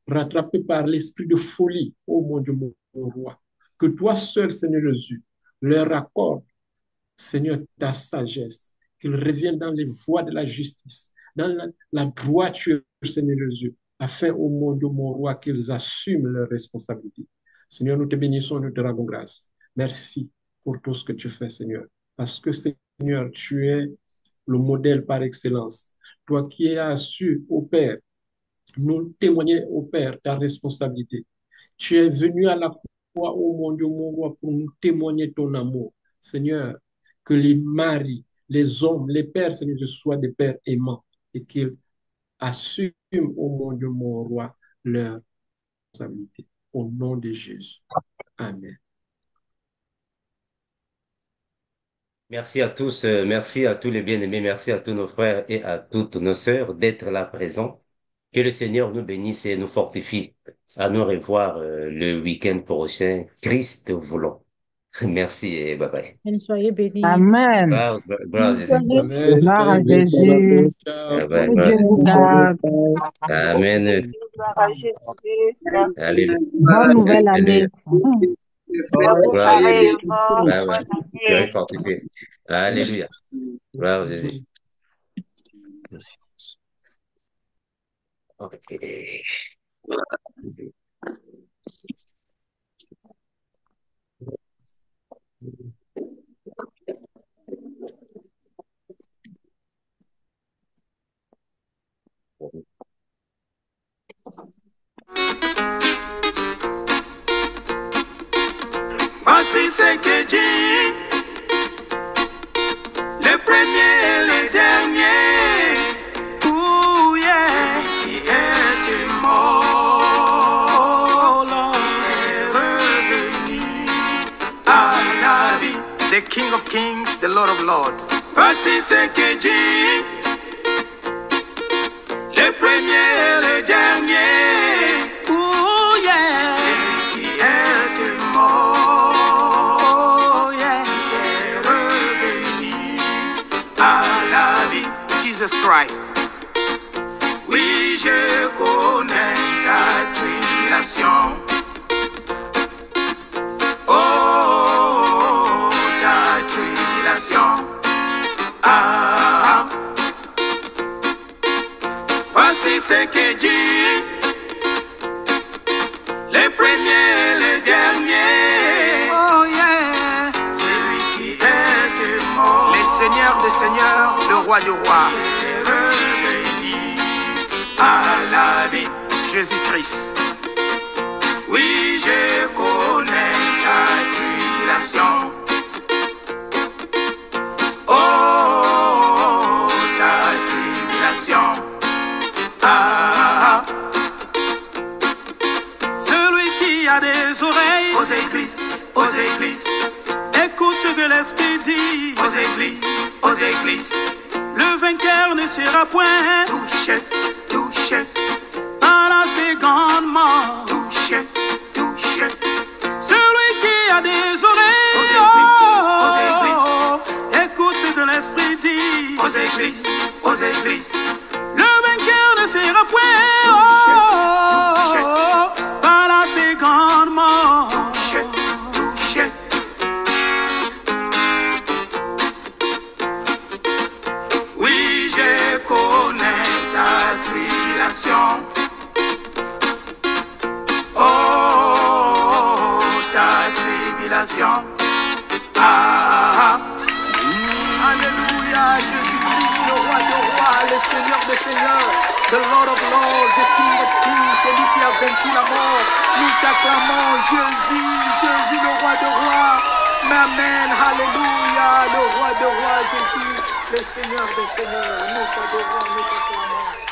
rattrapé par l'esprit de folie au monde de mon roi, que toi seul, Seigneur Jésus, leur accorde, Seigneur, ta sagesse, qu'ils reviennent dans les voies de la justice, dans la droiture, Seigneur Jésus, afin au monde de mon roi qu'ils assument leurs responsabilités. Seigneur, nous te bénissons, nous te rendons grâce. Merci pour tout ce que tu fais, Seigneur, parce que Seigneur, tu es le modèle par excellence. Toi qui as su, au Père, nous témoigner, au Père, ta responsabilité. Tu es venu à la croix, au mon Dieu, mon roi, pour nous témoigner ton amour. Seigneur, que les maris, les hommes, les pères, Seigneur, soient des pères aimants et qu'ils assument, au mon Dieu, mon roi, leur responsabilité. Au nom de Jésus. Amen. Merci à tous, merci à tous les bien-aimés, merci à tous nos frères et à toutes nos sœurs d'être là présents. Que le Seigneur nous bénisse et nous fortifie. À nous revoir le week-end prochain, Christ voulant. Merci et bye bye. Soyez bénis. Amen. Gloire à Jésus. Amen. Gloire à Jésus. Bye bye, Que bye. Dieu vous garde. Amen. Gloire à Jésus. Merci. Alléluia. Bonne nouvelle année. Gloire à Jésus. Pareillement, Bye bonne bye. Soyez année. fortifiés. Alléluia. Gloire à Jésus. Ok. Voici ce que dit les premiers et les derniers pour Lord of Lords. Voici ce que dit le premier et le dernier. Oh yeah. Celui qui est mort, Oh yeah. qui est revenu à la vie. Jesus Christ. Oui, je connais ta tribulation. Oh, ta tribulation. Ah, Voici ce que dit le premier et le dernier. oh yeah. C'est lui qui est mort, le Seigneur des seigneurs, le roi des rois, est revenu à la vie. Jésus-Christ. Oui, je connais ta tribulation. Oh, ta tribulation. Ah, Celui qui a des oreilles, aux églises, aux églises, écoute ce que l'Esprit dit. aux églises, aux églises. Le vainqueur ne sera point Touché, touché, à la seconde mort. touché, touché. Celui qui a des oreilles, écoute ce que l'Esprit dit. Aux églises, aux églises. Le vainqueur ne sera point par la seconde mort. Touché, touché. Oui, je connais ta tribulation. Oh, ta tribulation. Ah, Alléluia, Jésus-Christ, le roi des rois, le Seigneur des seigneurs, the Lord of lords, the King of kings, celui qui a vaincu la mort. Nous t'acclamons, Jésus, Jésus, le roi des rois. Amen, Alléluia, le roi des rois, Jésus, le Seigneur des seigneurs. Nous t'adorons, nous t'acclamons.